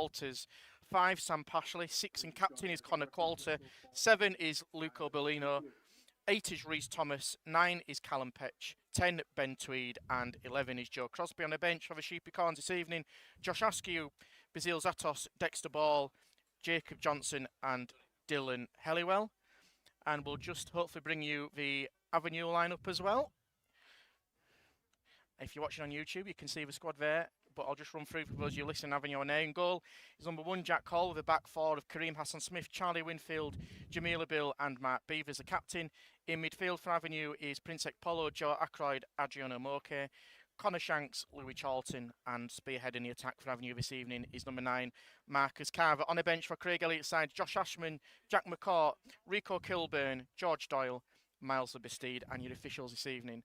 Walters. 5, Sam Pashley. 6 and captain is Connor Qualter. 7 is Luco Bellino. 8 is Reece Thomas. 9 is Callum Petch. 10, Ben Tweed. And 11 is Joe Crosby. On the bench for the Sheepy Corns this evening, Josh Askew, Bazil Zatos, Dexter Ball, Jacob Johnson and Dylan Helliwell. And we'll just hopefully bring you the Avenue lineup as well. If you're watching on YouTube, you can see the squad there, but I'll just run through for those of you listening. Avenue on air. In goal is number 1, Jack Hall, with a back 4 of Kareem Hassan-Smith, Charlie Winfield, Jamila Bill and Mark Beavers, the captain. In midfield for Avenue is Prince Ekpolo, Joe Ackroyd, Adriano Moke, Connor Shanks, Louis Charlton, and spearheading the attack for Avenue this evening is number 9, Marcus Carver. On the bench for Craig Elliott's side, Josh Ashman, Jack McCourt, Rico Kilburn, George Doyle, Miles Lebesteed, and your officials this evening,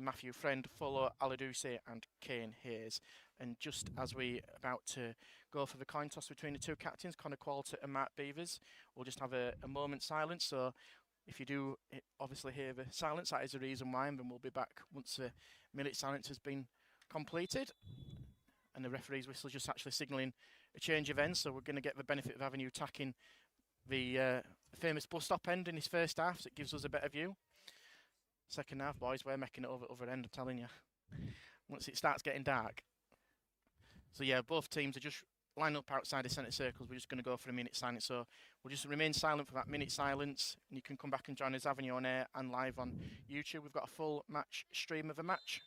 Matthew Friend, Folo Aladuce and Kane Hayes. And just as we're about to go for the coin toss between the two captains, Connor Qualter and Mark Beavers, we'll just have a moment's silence. So if you do obviously hear the silence, that is the reason why, and then we'll be back once the minute silence has been completed. And the referee's whistle just actually signalling a change of end, so we're going to get the benefit of Avenue attacking the famous bus stop end in his first half, so it gives us a better view. Second half, boys, we're making it over the other end, I'm telling you. Once it starts getting dark. So yeah, both teams are just lining up outside the centre circles. We're just going to go for a minute silence. So we'll just remain silent for that minute silence. And you can come back and join us Avenue on air and live on YouTube. We've got a full match stream of a match.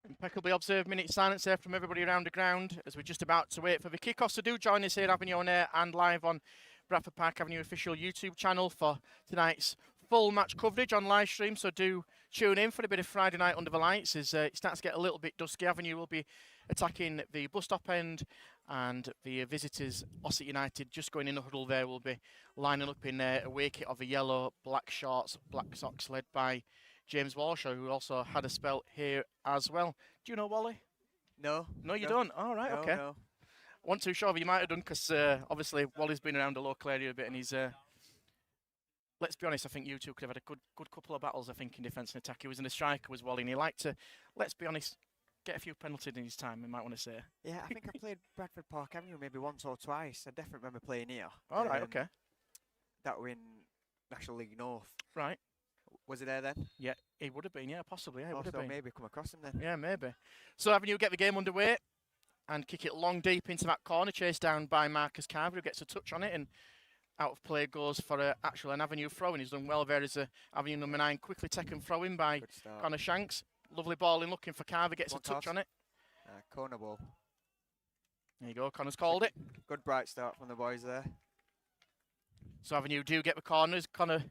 Impeccably observed minute silence there from everybody around the ground as we're just about to wait for the kickoff. So do join us here at Avenue on air and live on Bradford Park Avenue official YouTube channel for tonight's full match coverage on live stream. So do tune in for a bit of Friday night under the lights as it starts to get a little bit dusky. Avenue will be attacking the bus stop end, and the visitors, Ossett United, just going in the huddle there, will be lining up in a away kit of the yellow, black shorts, black socks, led by James Walsh, who also had a spell here as well. Do you know Wally? No. No, you don't? All right, okay. No. Wasn't too sure, but you might have done, because obviously Wally's been around the local area a bit, and he's... let's be honest, I think you two could have had a good couple of battles, I think, in defence and attack. He was in the striker, was Wally, and he liked to, let's be honest, get a few penalties in his time, we might want to say. Yeah, I think I played Bradford Park Avenue maybe once or twice. I definitely remember playing here. All right, okay. That were in National League North. Right. Was he there then? Yeah, he would have been, yeah, possibly, yeah, he would have been. Maybe come across him then. Yeah, maybe. So Avenue get the game underway and kick it long deep into that corner, chased down by Marcus Carver, who gets a touch on it, and out of play goes for an Avenue throw, and he's done well there as Avenue number 9, quickly taken throw in by Connor Shanks. Lovely ball in, looking for Carver, gets a touch on it. Corner ball. There you go, Connor's called it. Good bright start from the boys there. So Avenue do get the corners, Connor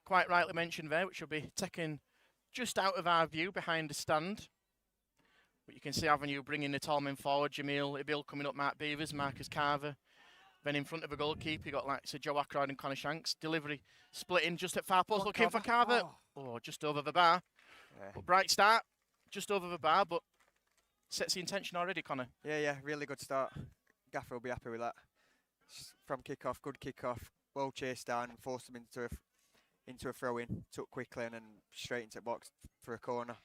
quite rightly mentioned there, which will be taken just out of our view behind the stand. But you can see Avenue bringing the tall men forward. Jamil Ibil coming up, Mark Beavers, Marcus Carver. Then in front of the goalkeeper, you got like Joe Ackroyd and Connor Shanks. Delivery splitting just at far post, looking for Carver. Oh, just over the bar. Yeah. But bright start, just over the bar, but sets the intention already, Connor. Yeah, really good start. Gaffer will be happy with that. From kick-off, good kick-off. Well chased down, forced him into a throw-in. Took quickly and then straight into the box for a corner.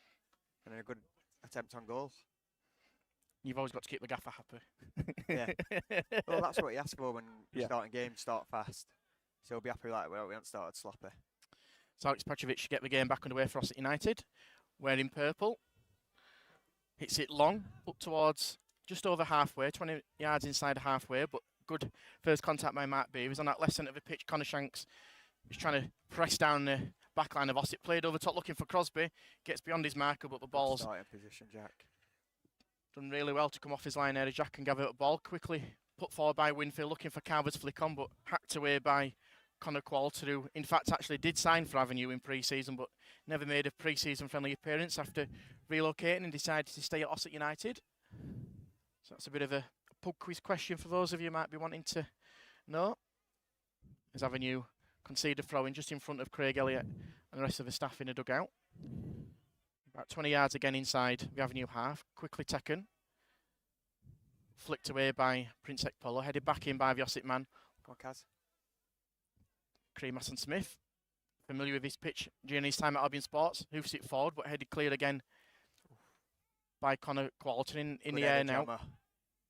And then a good attempt on goal. You've always got to keep the gaffer happy. Yeah. Well, that's what he asks for when you're starting games, start fast. So he'll be happy with that. We haven't started sloppy. So Alex Petrovic should get the game back underway for Ossett United. Wearing purple. Hits it long, up towards just over halfway, 20 yards inside halfway, but good first contact by Matt B. He was on that left centre of the pitch. Connor Shanks is trying to press down the back line of Ossett. Played over top looking for Crosby. Gets beyond his marker, but the ball's starting position, Jack. done really well to come off his line there. Jack can gather the ball quickly. Put forward by Winfield, looking for Carver's flick on, but hacked away by Connor Qualter, who in fact actually did sign for Avenue in pre-season, but never made a pre-season friendly appearance after relocating and decided to stay at Ossett United. So that's a bit of a pub quiz question for those of you who might be wanting to know. As Avenue conceded a throw-in just in front of Craig Elliott and the rest of the staff in a dugout. About 20 yards again inside the Avenue half, quickly taken. Flicked away by Prince Ekpolo, headed back in by the Ossett man. Go on, Kaz. Kareem Hassan-Smith, familiar with his pitch during his time at Albion Sports, hoofs it forward, but headed clear again by Connor Qualter in the air now.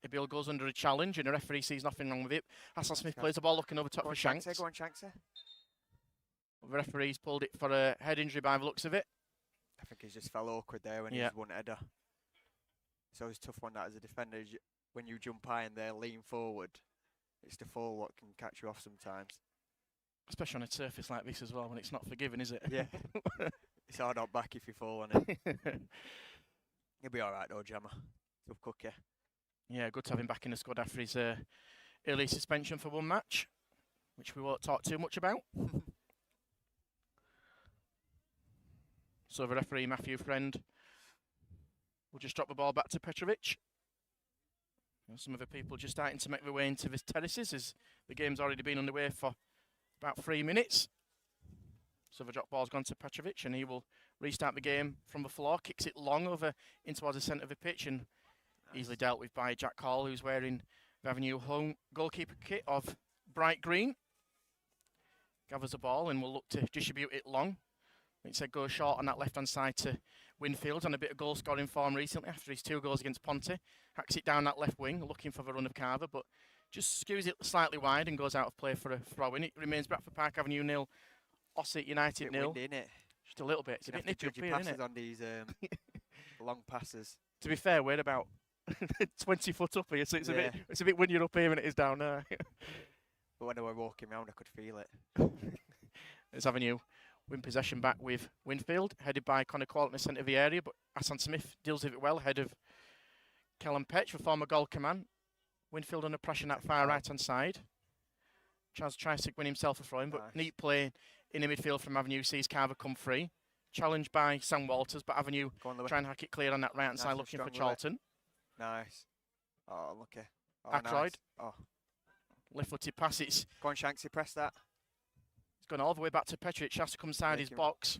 Ibil goes under a challenge, and the referee sees nothing wrong with it. Hassan-Smith plays the ball looking over top for Shanks. Go on, Shanks. The referee's pulled it for a head injury by the looks of it. I think he just fell awkward there when he was one header. It's always a tough one that as a defender, when you jump high and they lean forward, it's the fall what can catch you off sometimes. Especially on a surface like this as well, when it's not forgiving, is it? Yeah. It's hard out back if you fall on it. He'll be all right though, Jammer. Tough cookie. Yeah, good to have him back in the squad after his early suspension for one match, which we won't talk too much about. So the referee, Matthew Friend, will just drop the ball back to Petrovic. Some of the people just starting to make their way into the terraces as the game's already been underway for about 3 minutes. So the drop ball's gone to Petrovic and he will restart the game from the floor. Kicks it long over in towards the centre of the pitch and easily dealt with by Jack Hall, who's wearing the Avenue home goalkeeper kit of bright green. Gathers the ball and will look to distribute it long. It said goes short on that left-hand side to Winfield on a bit of goal-scoring form recently after his 2 goals against Ponte. Hacks it down that left wing, looking for the run of Carver, but just skews it slightly wide and goes out of play for a throw-in. It remains Bradford Park Avenue 0, Ossett United 0. Just a little bit. It's a bit nippy up here, isn't it? On these long passes. To be fair, we're about 20 foot up here, so it's a bit windier up here than it is down there. But when I was walking around, I could feel it. It's Avenue win possession back with Winfield, headed by Connor Qualter in the centre of the area, but Hassan-Smith deals with it well, ahead of Kellen Petch, the former goal command. Winfield under pressure on that far right-hand side. Chaz tries to win himself a throw-in, but neat play in the midfield from Avenue sees Carver come free. Challenged by Sam Walters, but Avenue trying to hack it clear on that right-hand side, looking for Charlton. Nice. Oh, lucky. Oh, Ackroyd. Nice. Oh. Left-footed pass. It's go on, Shanksy, press that. It's gone all the way back to Petrovic. Has to come inside his box.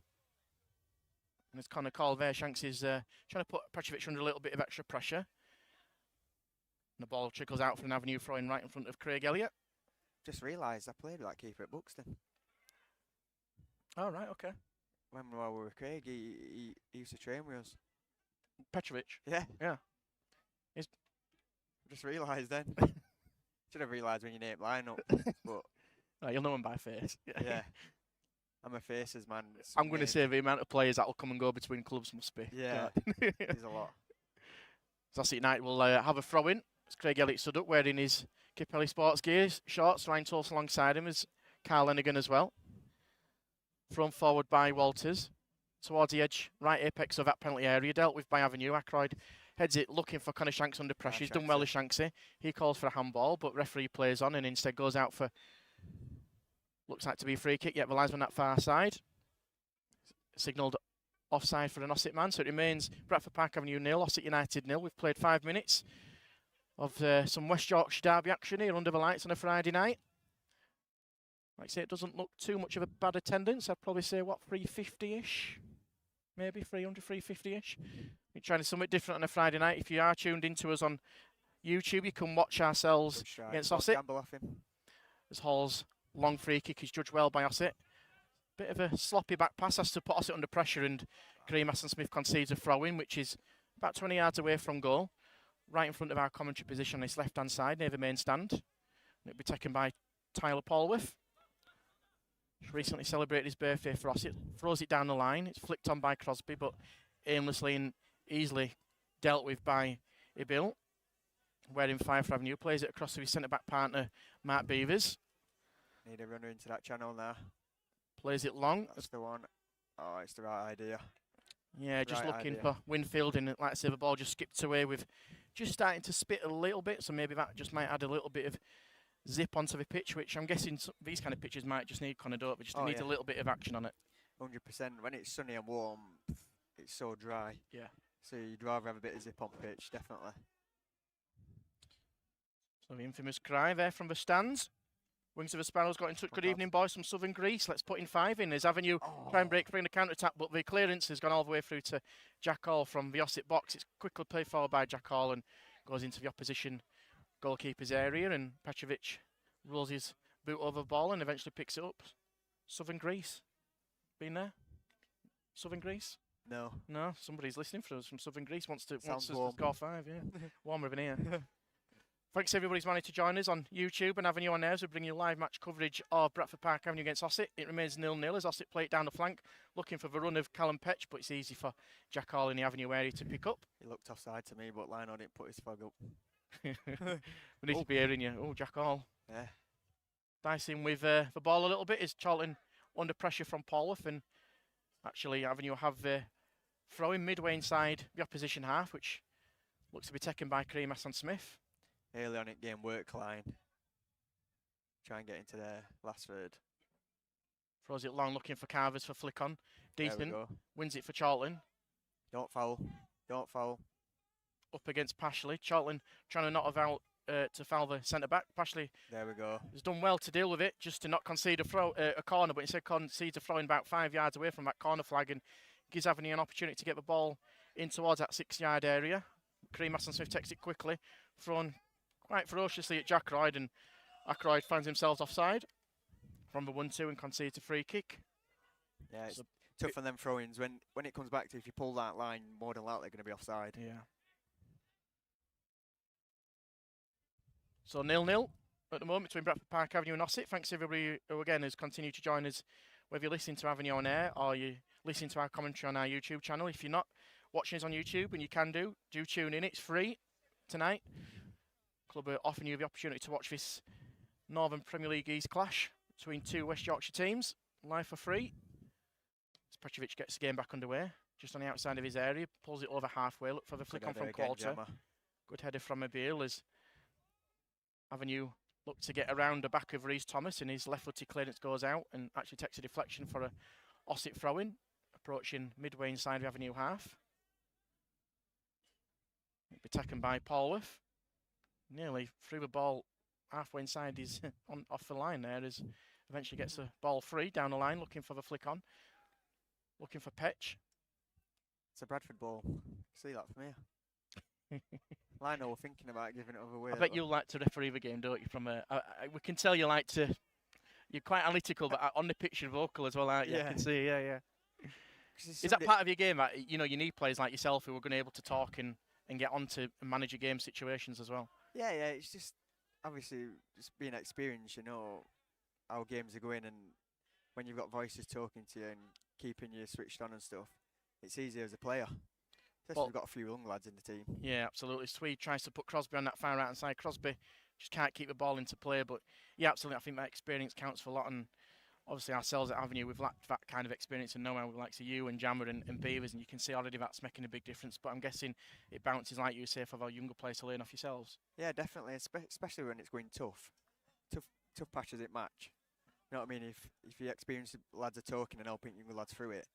And as Connor called there, Shanks is trying to put Petrovic under a little bit of extra pressure. And the ball trickles out from an Avenue throwing right in front of Craig Elliott. Just realised I played with that keeper at Buxton. Oh, right, okay. When we were with Craig, he used to train with us. Petrovic? Yeah. Yeah. Just realised then. Should have realised when you name line up. But oh, you'll know him by face. Yeah. I'm a faces man. I'm going to say the amount of players that will come and go between clubs must be. Yeah. There's a lot. So Ossett United will have a throw-in. As Craig Elliott stood up wearing his Capelli Sports gears, shorts, Ryan Tulsa alongside him as Carl Lennigan as well. Thrown forward by Walters. Towards the edge, right apex of that penalty area, dealt with by Avenue. Ackroyd heads it, looking for Connor Shanks under pressure. He's done well as Shanksy. He calls for a handball, but referee plays on and instead goes out for, looks like to be a free kick. Yet the linesman that far side. Signalled offside for an Ossett man. So it remains Bradford Park Avenue 0, Ossett United 0. We've played 5 minutes of some West Yorkshire derby action here under the lights on a Friday night. Like I say, it doesn't look too much of a bad attendance. I'd probably say, what, 350-ish? Maybe 300, 350-ish. We're trying something different on a Friday night. If you are tuned into us on YouTube, you can watch ourselves against Ossett. As Hall's long free kick is judged well by Ossett. Bit of a sloppy back pass, has to put Ossett under pressure, and Kareem Hassan-Smith concedes a throw-in, which is about 20 yards away from goal. Right in front of our commentary position on his left-hand side, near the main stand. It'll be taken by Tyler Polworth. He's recently celebrated his birthday for Ossett. Throws it down the line. It's flicked on by Crosby, but aimlessly and easily dealt with by Ibil. wearing 5 for Avenue, plays it across to his centre-back partner, Mark Beavers. Need a runner into that channel now. Plays it long. That's the one. Oh, it's the right idea. Yeah, just Right looking idea. for Winfield, and like I say, the ball just skipped away with just starting to spit a little bit, so maybe that just might add a little bit of zip onto the pitch, which I'm guessing these kind of pitches might just need Conador, but just needs a little bit of action on it. 100%. When it's sunny and warm, it's so dry. Yeah. So you'd rather have a bit of zip on pitch, definitely. So the infamous cry there from the stands. Wings of the Sparrows got in touch. Good evening, boys from Southern Greece. Let's put in 5 in. There's Avenue try and break free in the counter-attack, but the clearance has gone all the way through to Jack Hall from the Ossett box. It's quickly played forward by Jack Hall and goes into the opposition goalkeeper's area, and Petrovic rolls his boot over the ball and eventually picks it up. Southern Greece. Been there? Southern Greece? No. No, somebody's listening for us from Southern Greece. Wants to Sounds score 5, yeah. Warmer than here. Thanks everybody's managed to join us on YouTube and Avenue on Airs. We bring you live match coverage of Bradford Park Avenue against Ossett. It remains 0-0 as Ossett play it down the flank, looking for the run of Callum Petch, but it's easy for Jack Hall in the Avenue area to pick up. He looked offside to me, but Lionel didn't put his flag up. We need to be hearing you. Oh, Jack Hall. Yeah. Dicing with the ball a little bit. Is Charlton under pressure from Paulworth, and actually Avenue have the throwing midway inside the opposition half, which looks to be taken by Kareem Hassan-Smith. Early on it, game work line. Try and get into their last third. Throws it long, looking for Carvers for flick on. There we Decent. go. Wins it for Charlton. Don't foul. Don't foul. Up against Pashley. Charlton trying to not have out to foul the centre back. Pashley There we go. has done well to deal with it, just to not concede a corner, but instead concedes a throw in about 5 yards away from that corner flag and gives Avenue an opportunity to get the ball in towards that 6-yard area. Kareem Hassan-Smith takes it quickly, thrown quite ferociously at Jack Ackroyd, and Ackroyd finds himself offside from the 1-2 and concedes a free kick. Yeah, it's So tough on them throw-ins. When it comes back to, if you pull that line, more than likely going to be offside. Yeah. So 0-0 at the moment between Bradford Park Avenue and Ossett. Thanks everybody who again has continued to join us, whether you're listening to Avenue on Air or you listening to our commentary on our YouTube channel. If you're not watching us on YouTube, and you can do tune in. It's free tonight. Club are offering you the opportunity to watch this Northern Premier League East clash between 2 West Yorkshire teams live for free. As Petrovic gets the game back underway, just on the outside of his area, pulls it over halfway. Look for the flick on from Quarter. Good header from Abil as Avenue look to get around the back of Reece Thomas, and his left-footed clearance goes out and actually takes a deflection for a Ossett throw-in, approaching midway inside the Avenue half. It'll be taken by Paulworth. Nearly threw the ball halfway inside his off the line there, as eventually gets the ball free down the line, looking for the flick on, looking for Petch. It's a Bradford ball. See that from here. Lionel were thinking about giving it away. I bet you like to referee the game, don't you? From we can tell you like to. You're quite analytical, but on the pitch you're vocal as well, aren't you? Yeah. I can see, yeah. Is that part of your game? That you need players like yourself who are going to be able to talk and get on to manage your game situations as well? Yeah. It's just obviously just being experienced. You know how games are going, and when you've got voices talking to you and keeping you switched on and stuff, it's easier as a player. Especially we've got a few young lads in the team. Yeah, absolutely. Tweed tries to put Crosby on that far right hand side. Crosby just can't keep the ball into play, but yeah, absolutely. I think that experience counts for a lot, and obviously ourselves at Avenue, we've lacked that kind of experience and know-how with likes of you and Jammer and Beavers, and you can see already that's making a big difference. But I'm guessing it bounces, like you say, for our younger players to learn off yourselves. Yeah, definitely, especially when it's going tough patches it match. You know what I mean? If you experienced lads are talking and helping younger lads through it,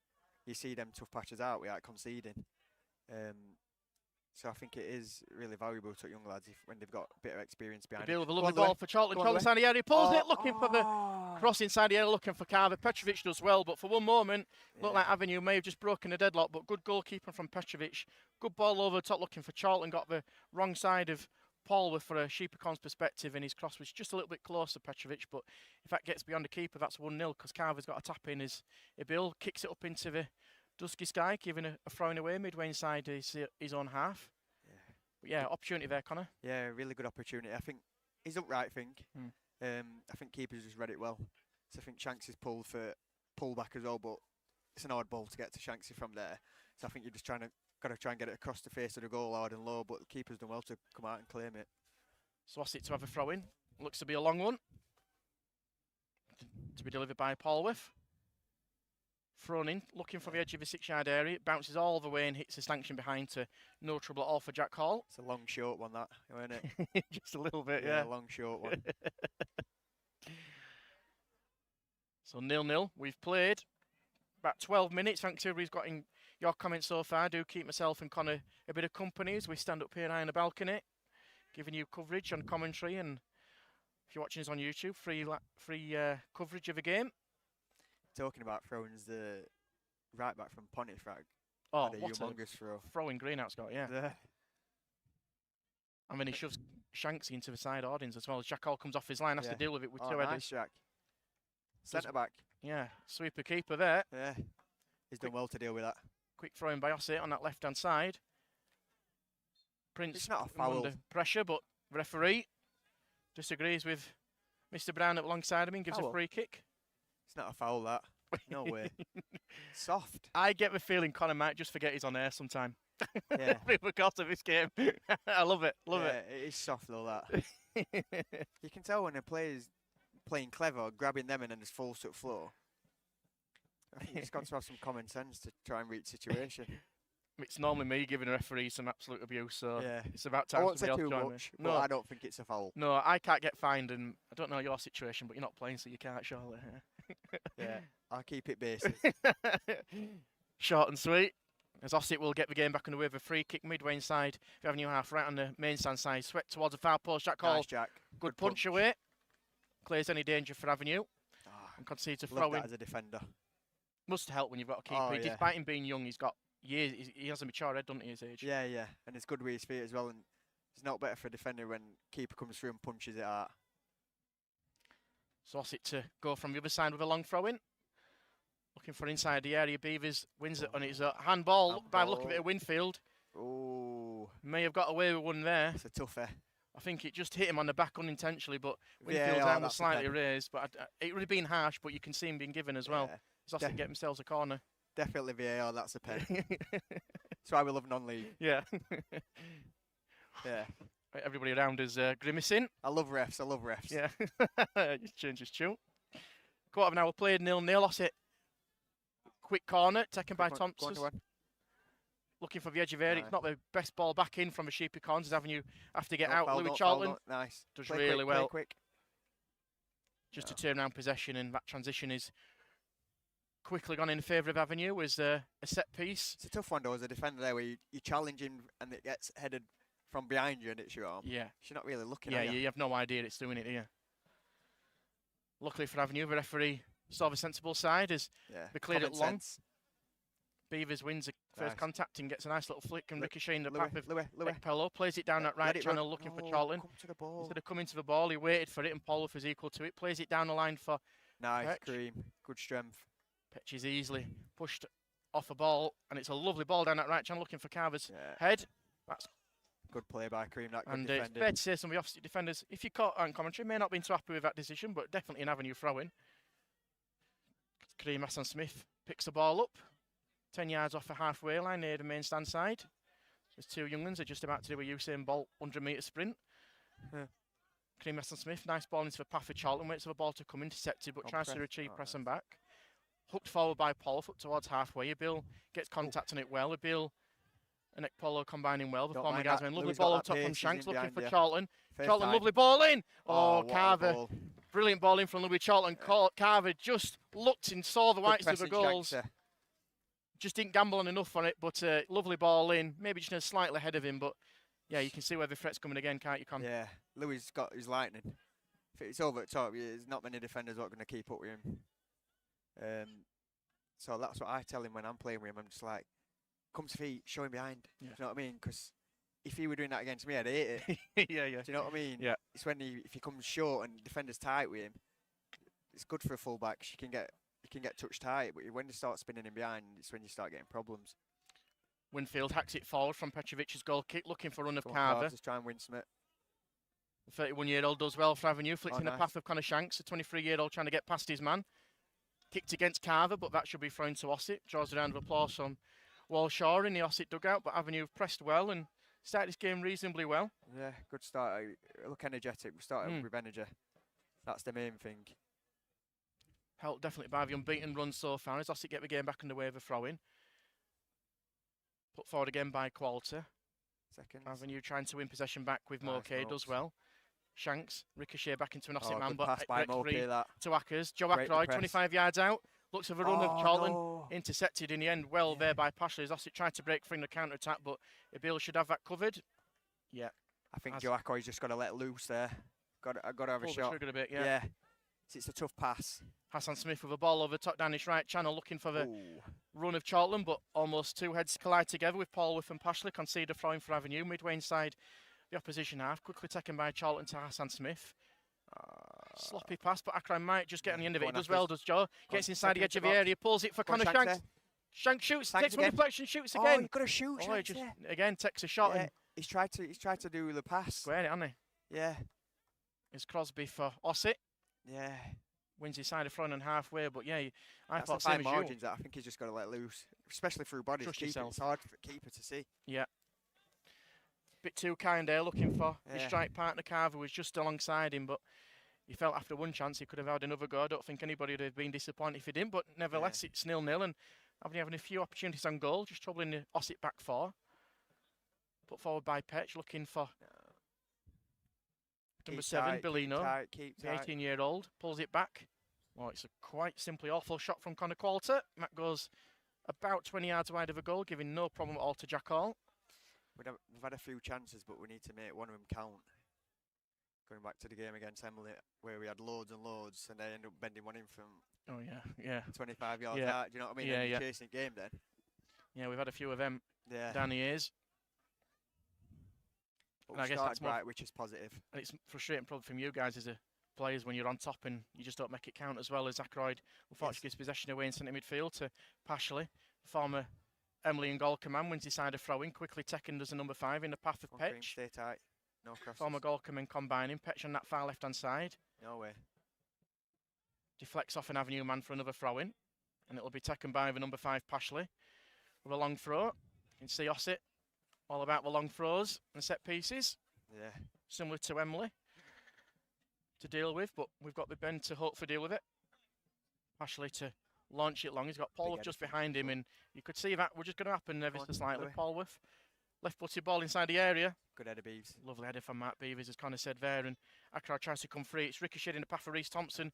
you see them tough patches out without conceding. So I think it is really valuable to young lads when they've got a bit of experience behind it. With a lovely ball for Charlton. Charlton inside the area, pulls it, looking for the cross inside the area, looking for Carver. Petrovic does well, but for one moment, looked like Avenue may have just broken a deadlock, but good goalkeeping from Petrovic. Good ball over the top, looking for Charlton. Got the wrong side of Paulworth for a Sheepercon's perspective, and his cross was just a little bit closer, Petrovic, but if that gets beyond the keeper, that's 1-0, because Carver's got a tap in as Abil kicks it up into the dusky sky, giving a throwing away midway inside his own half. But yeah, opportunity there, Connor. Yeah, really good opportunity. I think he's upright, I think. I think keeper's just read it well. So I think Shanks is pulled for pull back as well, but it's an odd ball to get to Shanksy from there. So I think you're just got to try and get it across the face of the goal hard and low, but the keeper's done well to come out and claim it. So Ossett to have a throw in. Looks to be a long one. To be delivered by Polworth. Thrown in, looking for the edge of the 6-yard area. It bounces all the way and hits the stanchion behind to no trouble at all for Jack Hall. It's a long, short one, that, isn't it? Just a little bit, yeah. A long, short one. So 0-0. We've played about 12 minutes. Thanks to everybody's got in your comments so far. Do keep myself and Connor a bit of company as we stand up here high on the balcony, giving you coverage on commentary. And if you're watching us on YouTube, free coverage of the game. Talking about throws, the right back from Pontefract. Oh, had a what humongous throw. Throwing Greenout's got, yeah. I mean, he shoves Shanksy into the side audience as well. As Jack Hall comes off his line, has to deal with it with two nice, headers. Jack. Centre back. Yeah, sweeper keeper there. Yeah, he's done well to deal with that. Quick throwing by Ossett on that left-hand side. Prince It's not a foul. under pressure, but referee disagrees with Mr. Brown alongside him and gives a free kick. It's not a foul, that. No way. Soft. I get the feeling Connor might just forget he's on air sometime. Yeah. Because of this game. I love it. Love it. It is soft though, that. You can tell when a player's playing clever, grabbing them and then just falls to the floor. I think he's got to have some common sense to try and read the situation. It's normally me giving a referee some absolute abuse, so it's about I time won't say somebody too else join much, me. but I don't think it's a foul. No, I can't get fined, and I don't know your situation, but you're not playing, so you can't, surely. Yeah, I'll keep it basic. Short and sweet. As Ossett will get the game back underway with a free kick midway inside the Avenue half, right on the main stand side. Swept towards the far post. Jack Hall. Nice, Jack. Good punch away. Clears any danger for Avenue. And concedes a throw in. As a defender. Must help when you've got a keeper. Despite him being young, he's got years. He has a mature head, doesn't he, his age? Yeah, yeah. And it's good with his feet as well. And it's not better for a defender when keeper comes through and punches it out. So Ossett to go from the other side with a long throw in. Looking for inside the area. Beavers wins it on his handball. By the look of it, Winfield. Oh. May have got away with one there. It's a toughie. I think it just hit him on the back unintentionally, but Winfield's arm was slightly raised. But it would have been harsh, but you can see him being given as well. He's also get themselves a corner. Definitely VAR, that's a pen. That's why we love non-league. Yeah. Yeah. Everybody around is grimacing. I love refs, I love refs. Yeah. Just change his tune. Quarter of an hour played, 0-0. Ossett. Quick corner, taken by Thompson. Looking for the edge of area. It's not the best ball back in from the Sheepy Corners Avenue. After get out, Louis Charlton nice. Does really well. Quick. Just to turn around possession, and that transition is quickly gone in favour of Avenue as a set piece. It's a tough one though as a defender there where you challenge him and it gets headed from behind you and it's your arm. Yeah. You're not really looking at you. You have no idea it's doing it, do you? Luckily for Avenue, the referee saw the sensible side as they cleared it long. Beavers wins a first contact and gets a nice little flick and ricochet in the path of Pello. Plays it down that right channel looking for Charlton. Instead of coming to the ball, he waited for it and Polworth was equal to it. Plays it down the line for Nice, Cream. Good strength. Petch is easily pushed off a ball and it's a lovely ball down that right channel looking for Carver's head. That's good play by Cream. That good and it's fair to say some of the opposite defenders, if you caught on commentary, may not have been too happy with that decision, but definitely an Avenue throw-in. Kareem Hassan-Smith picks the ball up. 10 yards off the halfway line near the main stand side. There's two young ones are just about to do a Usain Bolt 100-metre sprint. Kareem Hassan-Smith, nice ball into the path of Charlton, waits for the ball to come intercepted, but tries to achieve press and back. Hooked forward by Paul, up towards halfway. Bill gets contact on it well. Bill and Ekpolo combining well. The former guys went lovely ball on top from Shanks, looking for Charlton. Charlton, lovely ball in. Oh, Carver. Brilliant ball in from Louis Charlton. Carver just looked and saw the whites of the goals. Just didn't gamble on enough on it, but lovely ball in. Maybe just slightly ahead of him, but yeah, you can see where the threat's coming again, can't you, Con? Yeah, Louis got his lightning. If it's over the top, there's not many defenders who are going to keep up with him. So that's what I tell him when I'm playing with him. I'm just like, come to feet, show him behind. Yeah. Do you know what I mean? Because if he were doing that against me, I'd hate it. Yeah. Do you know what I mean? Yeah. It's when if he comes short and defenders tight with him, it's good for a fullback. You can get touch tight, but when you start spinning him behind, it's when you start getting problems. Winfield hacks it forward from Petrovic's goal kick, looking for run of Carver. Just try and win some. The 31-year-old does well for Avenue, flicks in the path of Connor Shanks, a 23-year-old trying to get past his man. Kicked against Carver, but that should be thrown to Ossett. Draws a round of applause from Walshaw in the Ossett dugout, but Avenue have pressed well and started this game reasonably well. Yeah, good start. Look energetic. We started with energy. That's the main thing. Helped definitely by the unbeaten run so far as Ossett get the game back underway with a throw-in. Put forward again by Qualter. Seconds. Avenue trying to win possession back with Nice Moke, does well. Shanks, ricochet back into an Ossett man, good but pass by Moke, that. to Ackers. Joe Great Ackroyd, press. 25 yards out. Looks of a run of Charlton. No. Intercepted in the end well there by Pashley as Ossett tried to break free in the counter-attack, but Ibil should have that covered. Yeah. I think Joe Ackroyd's just got to let loose there. Got to have a Pull the shot. trigger a bit, yeah. Yeah. It's a tough pass. Hassan Smith with a ball over top down his right channel looking for the run of Charlton, but almost two heads collide together with Paulworth and Pashley. Concede a throw-in for Avenue. Midway inside the opposition half. Quickly taken by Charlton to Hassan Smith. Sloppy pass, but Ackroyd might just get on the end of it. He does well, does Joe. Gets inside the edge of the area, pulls it for Connor Shanks. Shanks shoots, takes one deflection, shoots again. Oh, you've got to shoot, Shanks, just again takes a shot. Yeah, And he's tried to do the pass. squared it, hasn't he? Yeah. It's Crosby for Ossett. Yeah. Wins his side of front and halfway, but yeah, I That's thought the same fine as you. margins that I think he's just got to let loose, especially through bodies. Trust yourself. It's hard for the keeper to see. Yeah. Bit too kind there, looking for his Yeah. strike partner. Carver was just alongside him, but he felt after one chance he could have had another go. I don't think anybody would have been disappointed if he didn't, but nevertheless, it's 0-0 and having a few opportunities on goal, just troubling the Ossett back four. Put forward by Petch, looking for number 7, Bellino, Keep the tight. 18-year-old, pulls it back. Well, it's a quite simply awful shot from Connor Qualter. That goes about 20 yards wide of a goal, giving no problem at all to Jack Hall. We've had a few chances, but we need to make one of them count. Going back to the game against Emily, where we had loads and loads, and they ended up bending one in from Oh, yeah. 25 yards Yeah. out. Do you know what I mean? Yeah, And you're yeah. chasing the game then. Yeah, we've had a few of them Yeah. down the years. But and I we guess started that's more- right, which is positive. And it's frustrating probably from you guys as a players when you're on top and you just don't make it count as well as Ackroyd. Unfortunately, gives possession away in centre midfield to Pashley. Former Emily and Golka man wins his side of throwing. Quickly taken as a number 5 in the path of Come on, Cream, Petch. stay tight. No crosses. Former Golka man combining. Petch on that far left-hand side. No way. Deflects off an Avenue man for another throw-in. And it'll be taken by the number 5 Pashley. With a long throw. You can see Ossett all about the long throws and set pieces. Yeah. Similar to Emily to deal with, but we've got the Ben to hopefully deal with it. Pashley to launch it long. He's got Paulworth just behind him, and you could see that was just going to happen ever so slightly. Paulworth, left-footed ball inside the area. Good header, Beeves. Lovely header from Matt Beavers, as Connor said there, and Ackroyd tries to come free. It's ricocheted in the path of Reece Thompson.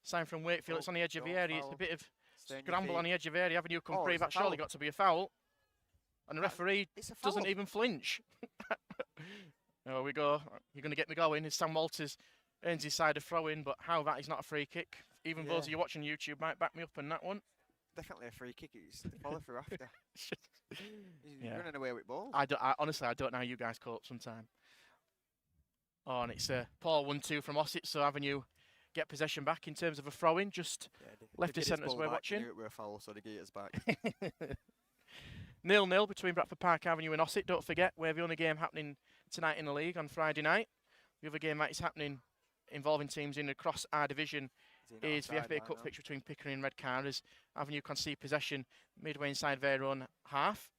Sign from Wakefield. It's on the edge of the area. It's a bit of scramble on the edge of the area. Avenue come free. That's surely got to be a foul. And the referee doesn't even flinch. There we go. You're going to get me going. As Sam Walters earns his side of throw-in, but how that is not a free kick. Even those of you watching YouTube might back me up on that one. Definitely a free kick. It's follow through after. He's Yeah. running away with balls. Honestly, I don't know how you guys cope sometimes. Oh, and it's a poor 1-2 from Ossett, so Avenue get possession back in terms of a throw-in. Just left of centre as we're watching. Knew it were a foul, so they get us back. 0-0 between Bradford Park Avenue and Ossett. Don't forget, we're the only game happening tonight in the league on Friday night. The other game that is happening involving teams in across our division is the FA Cup fixture between Pickering and Redcar as Avenue concede possession midway inside their own half.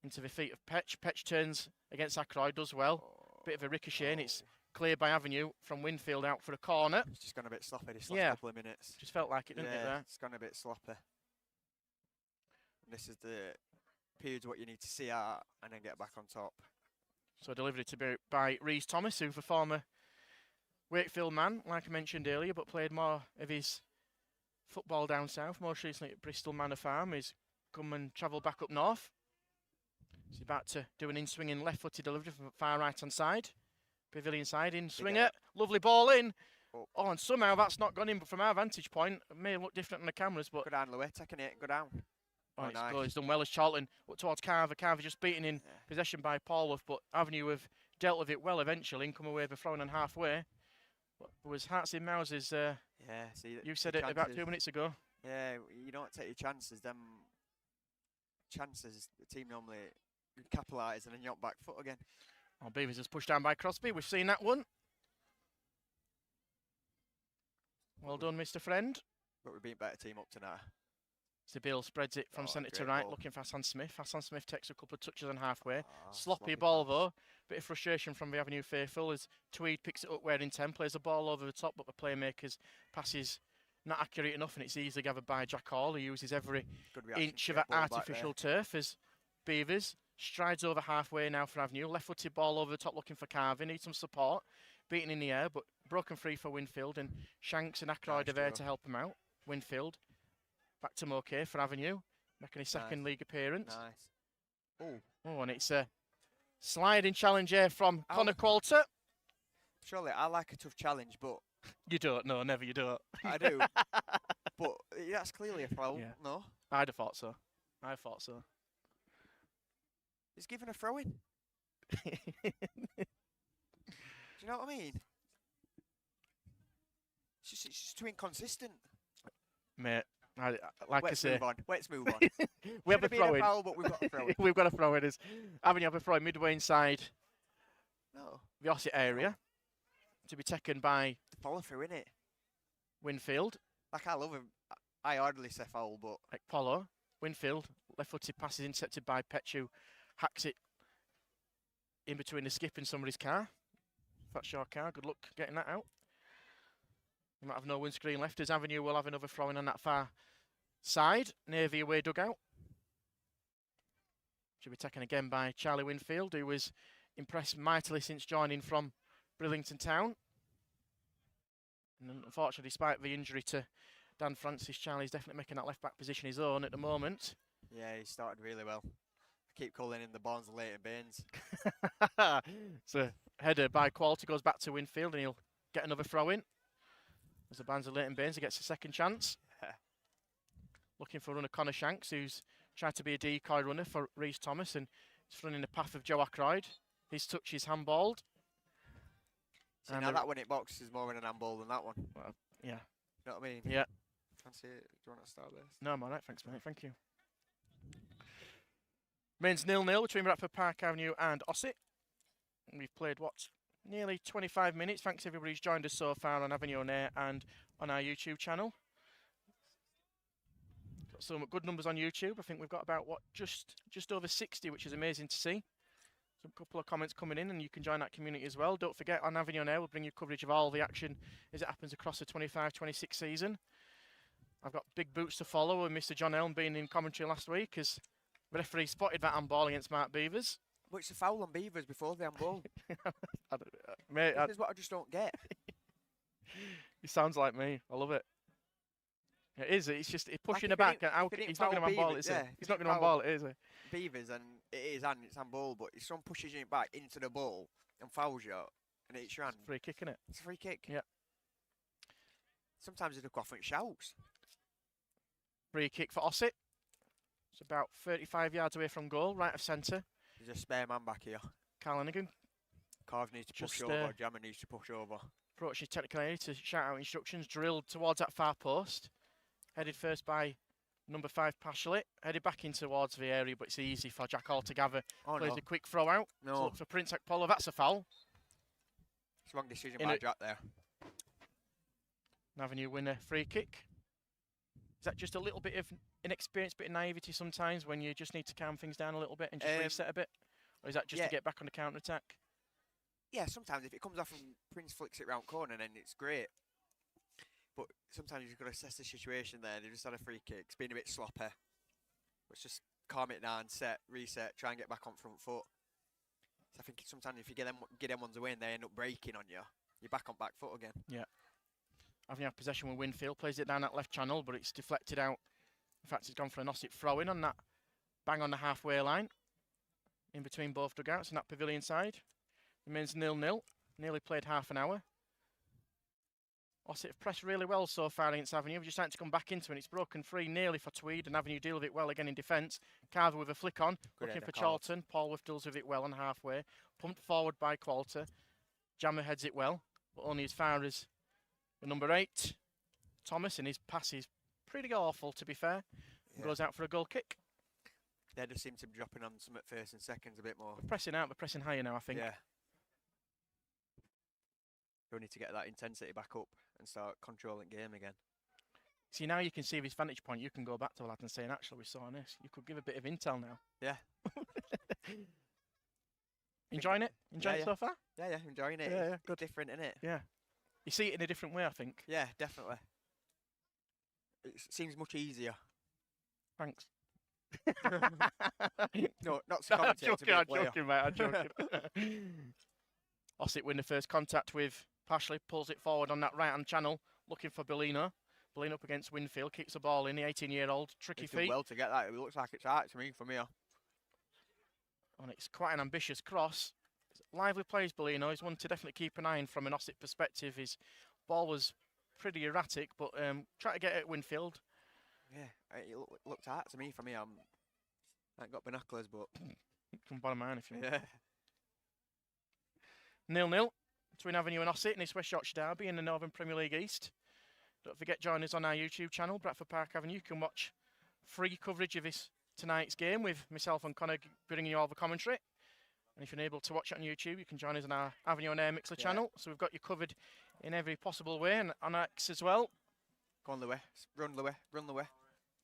Into the feet of Petch. Petch turns against Ackroyd, does well. Bit of a ricochet, and it's cleared by Avenue from Winfield out for a corner. It's just gone a bit sloppy this last couple of minutes. Just felt like it, didn't it, there? It's gone a bit sloppy. This is the periods what you need to see out and then get back on top. So delivered it to be by Reece Thomas, who's a former Wakefield man, like I mentioned earlier, but played more of his football down south, most recently at Bristol Manor Farm. He's come and travelled back up north. He's about to do an in-swinging left-footed delivery from the far right-hand side. Pavilion side, in-swinger, lovely ball in. Oh, and somehow that's not gone in, but from our vantage point, it may look different on the cameras, but... Go down, Louis, taking it, go down. Oh, nice. He's done well as Charlton up towards Carver. Carver just beaten in possession by Paulworth, but Avenue have dealt with it well eventually and come away with a throw-in on halfway. But it was hearts in mouths, as see, you said it about 2 minutes ago. Yeah, you don't take your chances. Them chances, the team normally capitalise and then you're on back foot again. Oh, Beavers is pushed down by Crosby. We've seen that one. Well done, Mr. Friend. But we've been better team up tonight. Zabeel spreads it from Oh, centre to great right, ball. looking for Hassan Smith. Hassan Smith takes a couple of touches on halfway. Ah, Sloppy ball pass. though. Bit of frustration from the Avenue faithful as Tweed picks it up where in 10, plays the ball over the top, but the playmaker's pass is not accurate enough, and it's easily gathered by Jack Hall, who uses every Good reaction inch to of get that ball back artificial there. turf as Beavers strides over halfway now for Avenue. Left-footed ball over the top looking for Carvin. Needs some support. Beaten in the air, but broken free for Winfield, and Shanks and Ackroyd Nice are there throw. to help him out. Winfield back to Moke for Avenue, making his second league appearance. Nice. Oh, and it's a sliding challenge here from Ow. Connor Coulter. Surely, I like a tough challenge, but You don't, no, never you don't. I do. But that's clearly a foul. Yeah. No, I'd have thought so. I thought so. he's given a throw in. Do you know what I mean? It's just too inconsistent. Mate, like Let's I say, move on. Let's move on. we have a Should've been throw in. foul, but we've got a throw in. We've got a throw in. Avenue have a throw in midway inside No, the Ossett area to be taken by follow through, innit? Winfield. Like, I love him. I hardly say foul, but Like Polo. Winfield, left-footed passes intercepted by Petchu, hacks it in between the skip and somebody's car. If that's your car, good luck getting that out. You might have no windscreen left, as Avenue will have another throw in on that far side, near the away dugout. Should be taken again by Charlie Winfield, who was impressed mightily since joining from Brillington Town. And unfortunately, despite the injury to Dan Francis, Charlie's definitely making that left-back position his own at the moment. yeah, he started really well. I keep calling him the Barnes and Leighton Baines. So header by Quality goes back to Winfield, and he'll get another throw in. As the Barnes and Leighton Baines, he gets a second chance. Looking for runner Connor Shanks, who's tried to be a decoy runner for Reece Thomas, and he's running the path of Joe Ackroyd. His touch is handballed. See, And now the- that one it box is more in an handball than that one. Well, yeah. You know what I mean? Yeah. Fancy it? Do you want to start this? No, I'm all right. Thanks, mate. Thank you. Remains 0-0 between Bradford Park Avenue and Ossett. We've played, what, nearly 25 minutes. Thanks everybody who's joined us so far on Avenue on Air and on our YouTube channel. Got some good numbers on YouTube. I think we've got about, what, just over 60, which is amazing to see. Some couple of comments coming in, and you can join that community as well. Don't forget, on Avenue on Air, we'll bring you coverage of all the action as it happens across the 25-26 season. I've got big boots to follow, with Mr. John Elm being in commentary last week as the referee spotted that handball against Mark Beavers. But it's a foul on Beavers before the handball. Mate, This is what I just don't get. he sounds like me. I love it. It is. It's just he's pushing the Like, back. if it And how, if it didn't he's not going to foul handball it, Beavers, is he? yeah, He's if not it going to foul handball it, is he? Beavers, and it is handball, but if someone pushes you back into the ball and fouls you and it's your hand, Free kick, innit? it's a free kick. Yeah. Sometimes they look off and shouts. Free kick for Ossett. It's about 35 yards away from goal, right of centre. There's a spare man back here. Carl Hennigan Carve needs to push Just, over. Jammer needs to push over. approaching technical area to shout out instructions. Drilled towards that far post. Headed first by number 5, Pashley. Headed back in towards the area, but it's easy for Jack Hall to gather. Oh Plays no, a quick throw out. So no, look for Prince Akpolo. That's a foul. it's a wrong decision In by it- Jack there. An Avenue winner free kick. Is that just a little bit of inexperience, bit of naivety sometimes when you just need to calm things down a little bit and just reset a bit? Or is that just yeah. to get back on the counter attack? Yeah, sometimes if it comes off and Prince flicks it round corner, then it's great. But sometimes you've got to assess the situation there. They just had a free kick. It's been a bit sloppy. Let's just calm it down, set, reset, try and get back on front foot. So I think sometimes if you get them ones away and they end up breaking on you, you're back on back foot again. Avenue have possession with Winfield, plays it down that left channel, but it's deflected out. In fact, it's gone for an Ossett throw-in on that, bang on the halfway line, in between both dugouts and that pavilion side. Remains 0-0, nearly played half an hour. Ossett have pressed really well so far against Avenue. We're just starting to come back into it. It's broken free nearly for Tweed, and Avenue deal with it well again in defence. Carver with a flick on, Good looking header, for Carver. Charlton. Paul Whiff deals with it well on halfway. Pumped forward by Qualter. Jammer heads it well, but only as far as the number 8, Thomas, and his pass is pretty awful, to be fair. Yeah. Goes out for a goal kick. They just seem to be dropping on some at first and seconds a bit more. Pressing out, but pressing higher now, I think. Yeah. We need to get that intensity back up and start controlling game again. See, now you can see his vantage point. You can go back to the lad and saying, actually, we saw this. You could give a bit of intel now. Yeah. Enjoying it? Enjoying it so far? Yeah, enjoying it. Yeah, It's good. different, isn't it? Yeah. You see it in a different way, I think. Yeah, definitely. It seems much easier. Thanks. No, not to No, I'm commentate, to be joking, a I'm player. joking, mate. I'm joking. Ossett win the first contact with Pashley, pulls it forward on that right-hand channel, looking for Bellino. Bellino up against Winfield, kicks the ball in, the 18-year-old, tricky He's done feet. well to get that. It looks like it's art to me from here. And it's quite an ambitious cross. Lively plays Bellino. He's one to definitely keep an eye on from an Ossett perspective. His ball was pretty erratic, but try to get it at Winfield. Yeah, it looked art to me from here. I ain't got binoculars, but From bottom line, if you want. yeah. 0-0 between Avenue and Ossett in this West Yorkshire derby in the Northern Premier League East. Don't forget, join us on our YouTube channel, Bradford Park Avenue. You can watch free coverage of tonight's game with myself and Connor bringing you all the commentary. And if you're unable to watch it on YouTube, you can join us on our Avenue and Air Mixler channel. So we've got you covered in every possible way, and on X as well. Go on, Louis. Run, Louis. Run, Louis.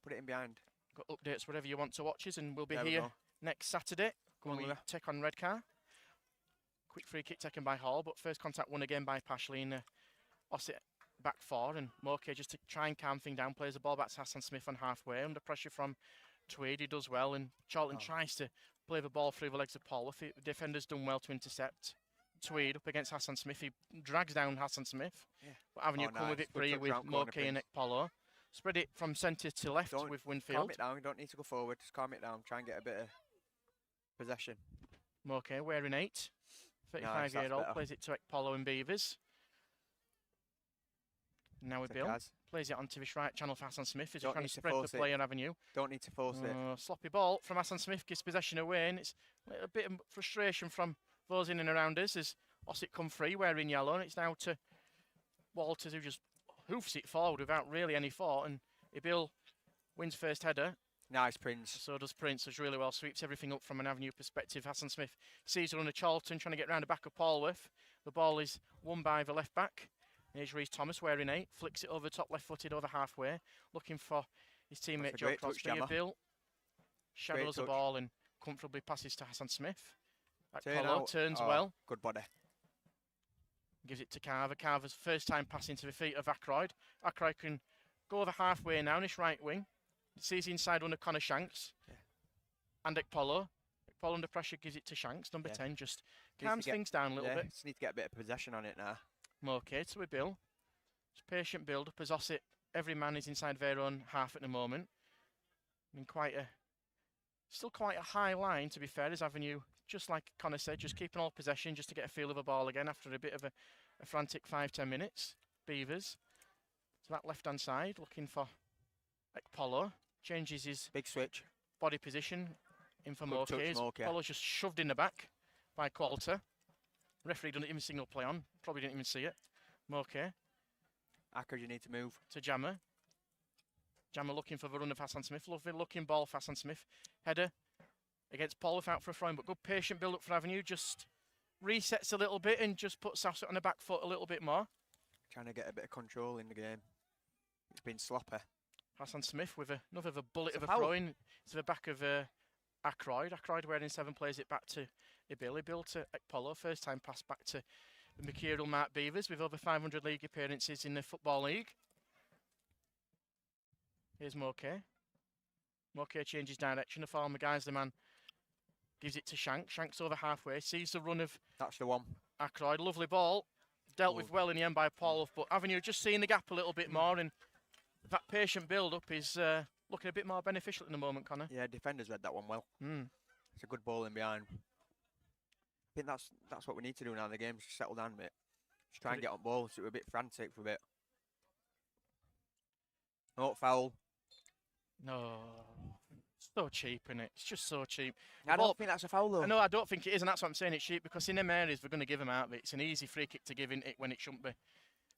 Put it in behind. Got updates wherever you want to watch us, and we'll be There we here go. next Saturday when we Louis. take on Redcar. Quick free kick taken by Hall, but first contact won again by Pashley in Ossett back four, and Moke just to try and calm things down, plays the ball back to Hassan Smith on halfway, under pressure from Tweed, he does well, and Charlton tries to play the ball through the legs of Paul. The defender's done well to intercept Tweed up against Hassan Smith. He drags down Hassan Smith, but Avenue come with nice. it Good free touch with round corner, Moke and Prince. Ekpolo. Spread it from centre to left Don't with Calm Winfield. it down. You don't need to go forward. Just calm it down. Try and get a bit of possession. Moke wearing 8. Nice, 35-year-old, better. plays it to Ekpolo and Beavers. Now with Bill, Kaz. plays it onto this right channel for Hassan Smith as he's Don't trying need to to spread the force it. play on Avenue. Don't need to force it. Sloppy ball from Hassan Smith, gives possession away, and it's a bit of frustration from those in and around us as Ossett come free wearing yellow, and it's now to Walters, who just hoofs it forward without really any thought, and Ibil wins first header. Nice, Prince. So does Prince, does really well, sweeps everything up from an Avenue perspective. Hassan Smith sees the run of Charlton, trying to get round the back of Paulworth. The ball is won by the left back. Here's Reece Thomas wearing 8, flicks it over top left-footed over halfway, looking for his teammate That's a Joe great touch, Crosby. Gemma. Bill shadows the touch. ball and comfortably passes to Hassan Smith. Turn Apollo out. turns Oh, well, Good body. gives it to Carver. Carver's first time passing to the feet of Ackroyd. Ackroyd can go over halfway now on his right wing. Sees the inside one of Connor Shanks. Yeah. And Ekpolo. Ekpolo under pressure gives it to Shanks. Number 10 just to calms get- things down a little bit. Just need to get a bit of possession on it now. Okay, so we Bill. Just patient build up as Ossett. Every man is inside their own half at the moment. I mean, still quite a high line to be fair. As Avenue, just like Connor said, just keeping all possession just to get a feel of the ball again after a bit of a frantic 5-10 minutes. Beavers to that left hand side, looking for Ekpolo. Changes his Big switch. body position in for Good Moke. touch, Moke. Ekpolo's just shoved in the back by Qualter. Referee didn't even signal play on. Probably didn't even see it. Moke Ackroyd, you need to move. to Jammer. Jammer looking for the run of Hassan Smith. Lovely looking ball for Hassan Smith. Header against Paul without for a throw, but good patient build up for Avenue. Just resets a little bit and just puts Ossett on the back foot a little bit more. Trying to get a bit of control in the game. It's been sloppy. Hassan Smith with another of a bullet It's of a a foul. throw in to the back of Ackroyd. Ackroyd wearing 7 plays it back to Ibil. Ibil to Ekpolo. First time pass back to the mercurial Mark Beavers with over 500 league appearances in the Football League. Here's Moke. Moke changes direction. The former guy's the man. Gives it to Shanks. Shanks over halfway. Sees the run of That's the one. Ackroyd. Lovely ball. Dealt with well in the end by Paul, but Avenue just seeing the gap a little bit more, and that patient build-up is looking a bit more beneficial at the moment, Connor. Yeah, defenders read that one well. Mm. It's a good ball in behind. I think that's what we need to do now in the game. Just settle down a bit. Just try and get on ball. So we're a bit frantic for a bit. No foul. No. So cheap, innit? It's just so cheap. I Ball- don't think that's a foul though. No, I don't think it is, and that's what I'm saying. It's cheap because in them areas we're going to give them out of it. It's an easy free kick to give in it when it shouldn't be.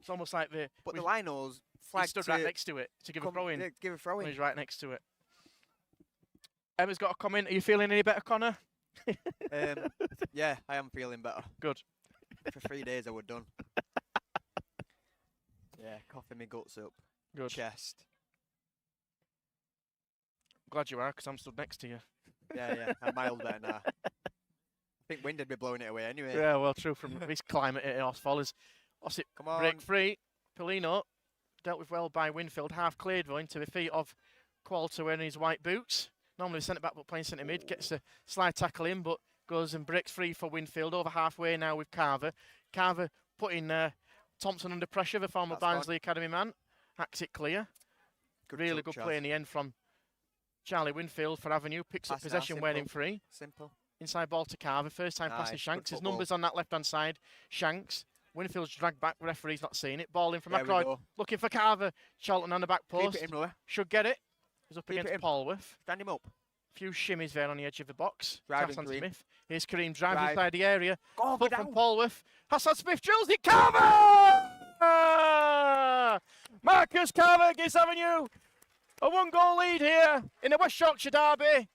It's almost like But the Lionel's he flagged stood to right next to it to give a throw in. Give a throw When in. he's right next to it. Emma's got a comment. Are you feeling any better, Connor? Yeah, I am feeling better. Good. For 3 days I was done. Yeah, coughing my guts up. Good. Chest. glad you are, because I'm stood next to you. Yeah, I'm miles better now. I think wind would be blowing it away anyway. Yeah, well, true. From this climate at Horsfall is Ossett Come on. break free. Polino dealt with well by Winfield. Half cleared though into the feet of Qualter wearing his white boots. Normally centre back, but playing centre mid. Gets a slide tackle in, but goes and breaks free for Winfield. Over halfway now with Carver. Carver putting Thompson under pressure, the former Barnsley Academy man. Hacks it clear. Really good play in the end from Charlie Winfield for Avenue. Picks up possession, wearing free. Simple. Inside ball to Carver. First time pass to Shanks. His numbers on that left-hand side. Shanks. Winfield's dragged back. Referee's not seeing it. Ball in from Ackroyd. Looking for Carver. Charlton on the back post. Keep it in, Roy. Should get it. He's up against Polworth. Stand him up. Few shimmies there on the edge of the box. Driving Hassan Kareem. Smith. Here's Kareem driving inside the area. Go from Polworth. Hassan Smith drills it. Carver! Marcus Carver gives Avenue a 1-goal lead here in the West Yorkshire derby.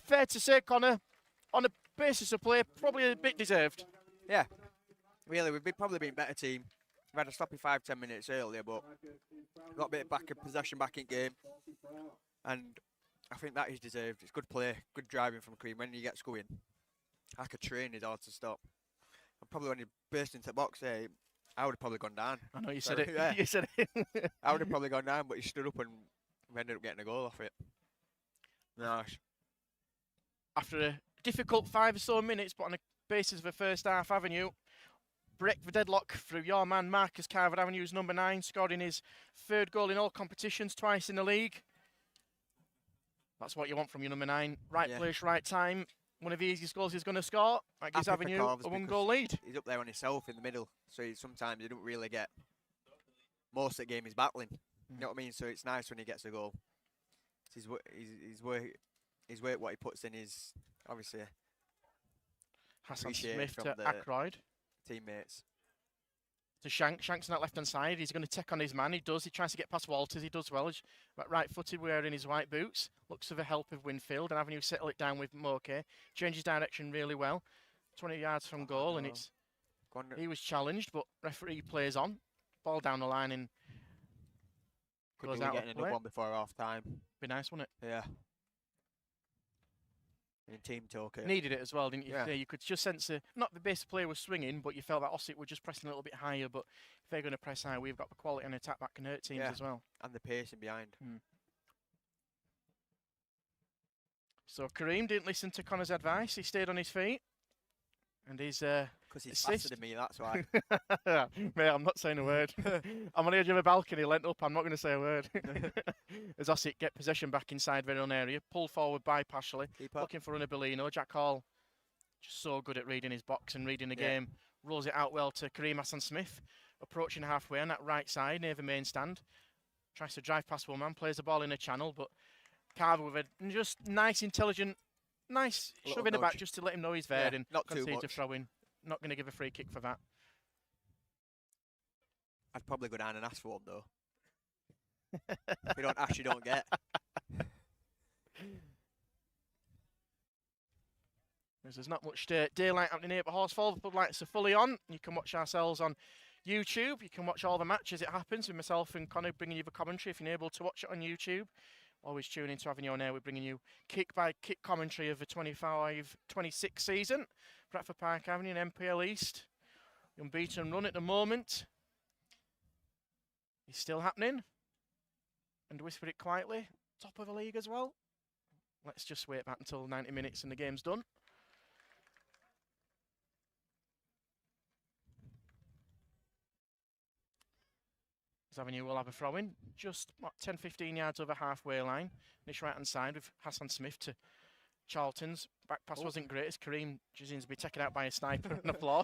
Fair to say, Connor, on the basis of play, probably a bit deserved. Yeah, really, we've probably been a better team. We've had a stopping 5-10 minutes earlier, but got a bit back in possession, back in game, and I think that is deserved. It's good play, good driving from Cream. When he gets going, like a train, is hard to stop. And probably when he burst into the box there, I would have probably gone down. I know you said it. Yeah. You said it. I would have probably gone down, but he stood up and we ended up getting a goal off it. Nice. After a difficult 5 or so minutes, but on the basis of the first half, Avenue break the deadlock through your man Marcus Carver. Avenue's number 9, scoring his 3rd goal in all competitions, twice in the league. That's what you want from your number 9. Right place, right time. One of the easiest goals he's going to score. That gives Avenue a 1-goal lead. He's up there on himself in the middle, so sometimes you don't really get most of the game. He's battling. You know what I mean? So it's nice when he gets a goal. His work, what he puts in is obviously Hassan Smith to Ackroyd. Teammates. To Shanks on that left-hand side. He's going to take on his man. He does. He tries to get past Walters. He does well. He's right-footed, wearing his white boots. Looks for the help of Winfield. And Avenue settle it down with Moke. Changes direction really well. 20 yards from goal, and he was challenged, but referee plays on. Ball down the line and goes out. Getting another one before half-time. Be nice, wouldn't it? Yeah. In team talk. Needed it as well, didn't you? Yeah. You could just sense not the base player was swinging, but you felt that Ossett were just pressing a little bit higher. But if they're going to press high, we've got the quality on attack that can hurt teams as well. And the pacing behind. So Kareem didn't listen to Connor's advice. He stayed on his feet. And he's because he's faster than me, that's why. Mate, I'm not saying a word. I'm on the edge of a balcony, lent up. I'm not going to say a word. As Ossett get possession back inside their own area, pulled forward by Pashley, looking for Unabellino. Jack Hall, just so good at reading his box and reading the game. Rolls it out well to Kareem Hassan Smith, approaching halfway on that right side near the main stand. Tries to drive past one man, plays the ball in a channel, but Carver with a just nice, intelligent. Nice shove in the back just to let him know he's there and not too concede much. to throw in. Not going to give a free kick for that. I'd probably go down and ask for one though. We don't actually don't get. There's not much daylight happening here at Horsfall. The floodlights are fully on. You can watch ourselves on YouTube. You can watch all the matches it happens with myself and Connor bringing you the commentary if you're able to watch it on YouTube. Always tune into Avenue on Air. We're bringing you kick-by-kick commentary of the 25-26 season. Bradford Park Avenue and NPL East. The unbeaten run at the moment. It's still happening. And whisper it quietly. Top of the league as well. Let's just wait back until 90 minutes and the game's done. Avenue will have a throw-in, just 10-15 yards over halfway line. This right-hand side with Hassan Smith to Charlton's. Back pass wasn't great as Kareem just seems to be taken out by a sniper on the floor.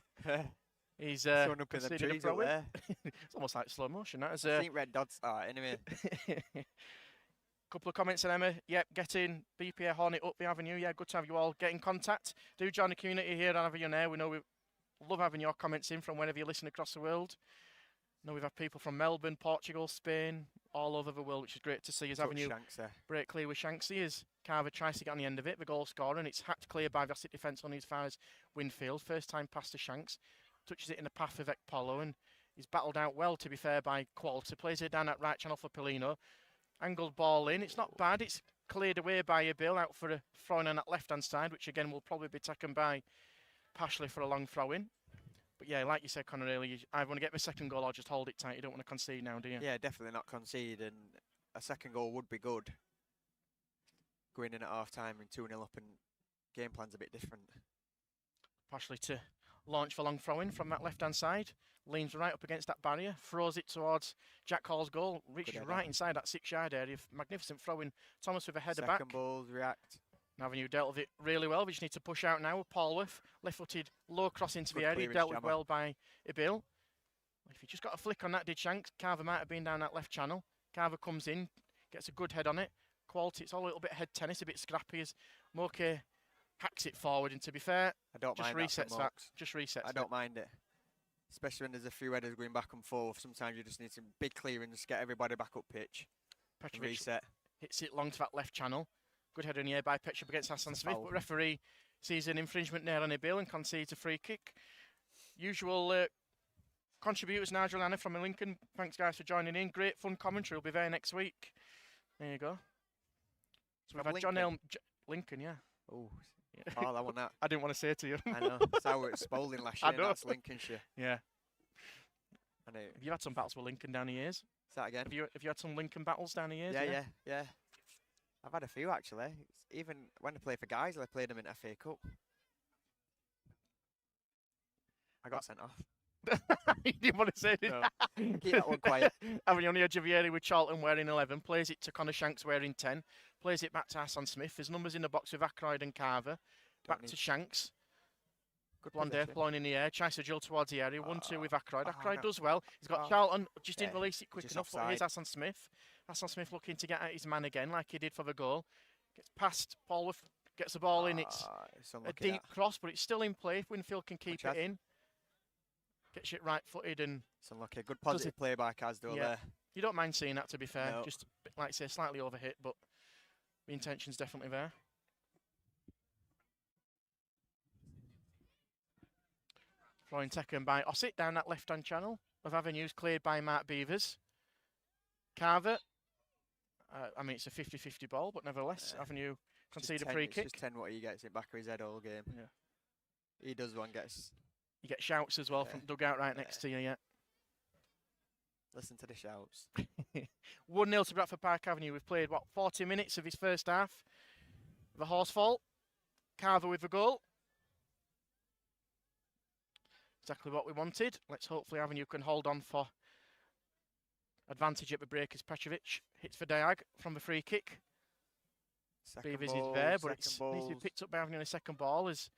He's conceded a throw-in. It's almost like slow motion. That is, I think red dots are anyway. Couple of comments on Emma. Yep, get in. BPA Hornet up the Avenue. Yeah, good to have you all get in contact. Do join the community here on Avenue Air. We know we love having your comments in from wherever you listen across the world. No, we've had people from Melbourne, Portugal, Spain, all over the world, which is great to see. As Avenue break clear with Shanksy as Carver tries to get on the end of it, the goal scorer, and it's hacked clear by the Ossett defence on as far as Winfield. First time pass to Shanks, touches it in the path of Ekpolo, and he's battled out well, to be fair, by Qualter. Plays it down that right channel for Polino. Angled ball in. It's not bad. It's cleared away by a Bill out for a throw-in on that left-hand side, which again will probably be taken by Pashley for a long throw-in. But yeah, like you said, Conor, earlier, you either want to get the second goal or just hold it tight. You don't want to concede now, do you? Yeah, definitely not concede, and a second goal would be good. Going in at half-time and 2-0 up, and game plan's a bit different. Pashley to launch for long throw-in from that left-hand side. Leans right up against that barrier, throws it towards Jack Hall's goal, reaches right inside that 6-yard area. Magnificent throw-in. Thomas with a header back. Second balls, react. Avenue dealt with it really well. We just need to push out now with Paulworth. Left-footed, low cross into the area. Dealt with well by Ibil. If you just got a flick on that, did Shanks? Carver might have been down that left channel. Carver comes in, gets a good head on it. Quality, it's all a little bit head tennis, a bit scrappy as Moke hacks it forward. And to be fair, I don't just mind resets that. Just resets I don't mind it. Especially when there's a few headers going back and forth. Sometimes you just need some big clearance, get everybody back up pitch. Petrovic Reset. Hits it long to that left channel. Good header in the air by Petrovic against Hassan Smith. But referee sees an infringement there on Ibil and concedes a free kick. Usual contributors, Nigel and Anna from Lincoln. Thanks, guys, for joining in. Great fun commentary. We'll be there next week. There you go. So we've had John Elm. Lincoln, yeah. Oh, yeah. I want that. I didn't want to say it to you. I know. That's how we were at Spalding last year. That's Lincolnshire. Yeah. I know. Have you had some battles with Lincoln down the years? Is that again? Have you had some Lincoln battles down the years? Yeah. I've had a few actually. Even when I played for guys, I played them in FA Cup. I got sent off. You didn't want to say it. No. Keep that one quiet. Having on the edge of the area with Charlton wearing 11, plays it to Connor Shanks wearing 10, plays it back to Hassan Smith. There's numbers in the box with Ackroyd and Carver. Back to Shanks. Good one there, blowing in the air. Tries to drill towards the area. 1-2 with Ackroyd. Ackroyd does well. He's got Charlton, just didn't release it quick enough. But here's Hassan Smith. Hassan Smith looking to get at his man again, like he did for the goal. Gets past Paulworth, gets the ball in. It's a deep cross, but it's still in play. If Winfield can keep it in. Gets it right-footed and... It's unlucky. Good positive play by Casdo there. You don't mind seeing that, to be fair. No. Just, like I say, slightly overhit, but the intention's definitely there. Throwing taken by Ossett down that left-hand channel of Avenues, cleared by Mark Beavers. Carver. I mean, it's a 50-50 ball, but nevertheless, Avenue concede a free kick. It's just 10 what he gets it back of his head all game. Yeah. He does one, gets... You get shouts as well from dugout right next to you, yeah. Listen to the shouts. 1-0 to Bradford Park Avenue. We've played, 40 minutes of his first half. The Horsfall. Carver with the goal. Exactly what we wanted. Let's hopefully Avenue can hold on for advantage at the break as Petrovic hits for Diag from the free kick. Beavers is there, but it needs to be picked up by Avenue in a second ball as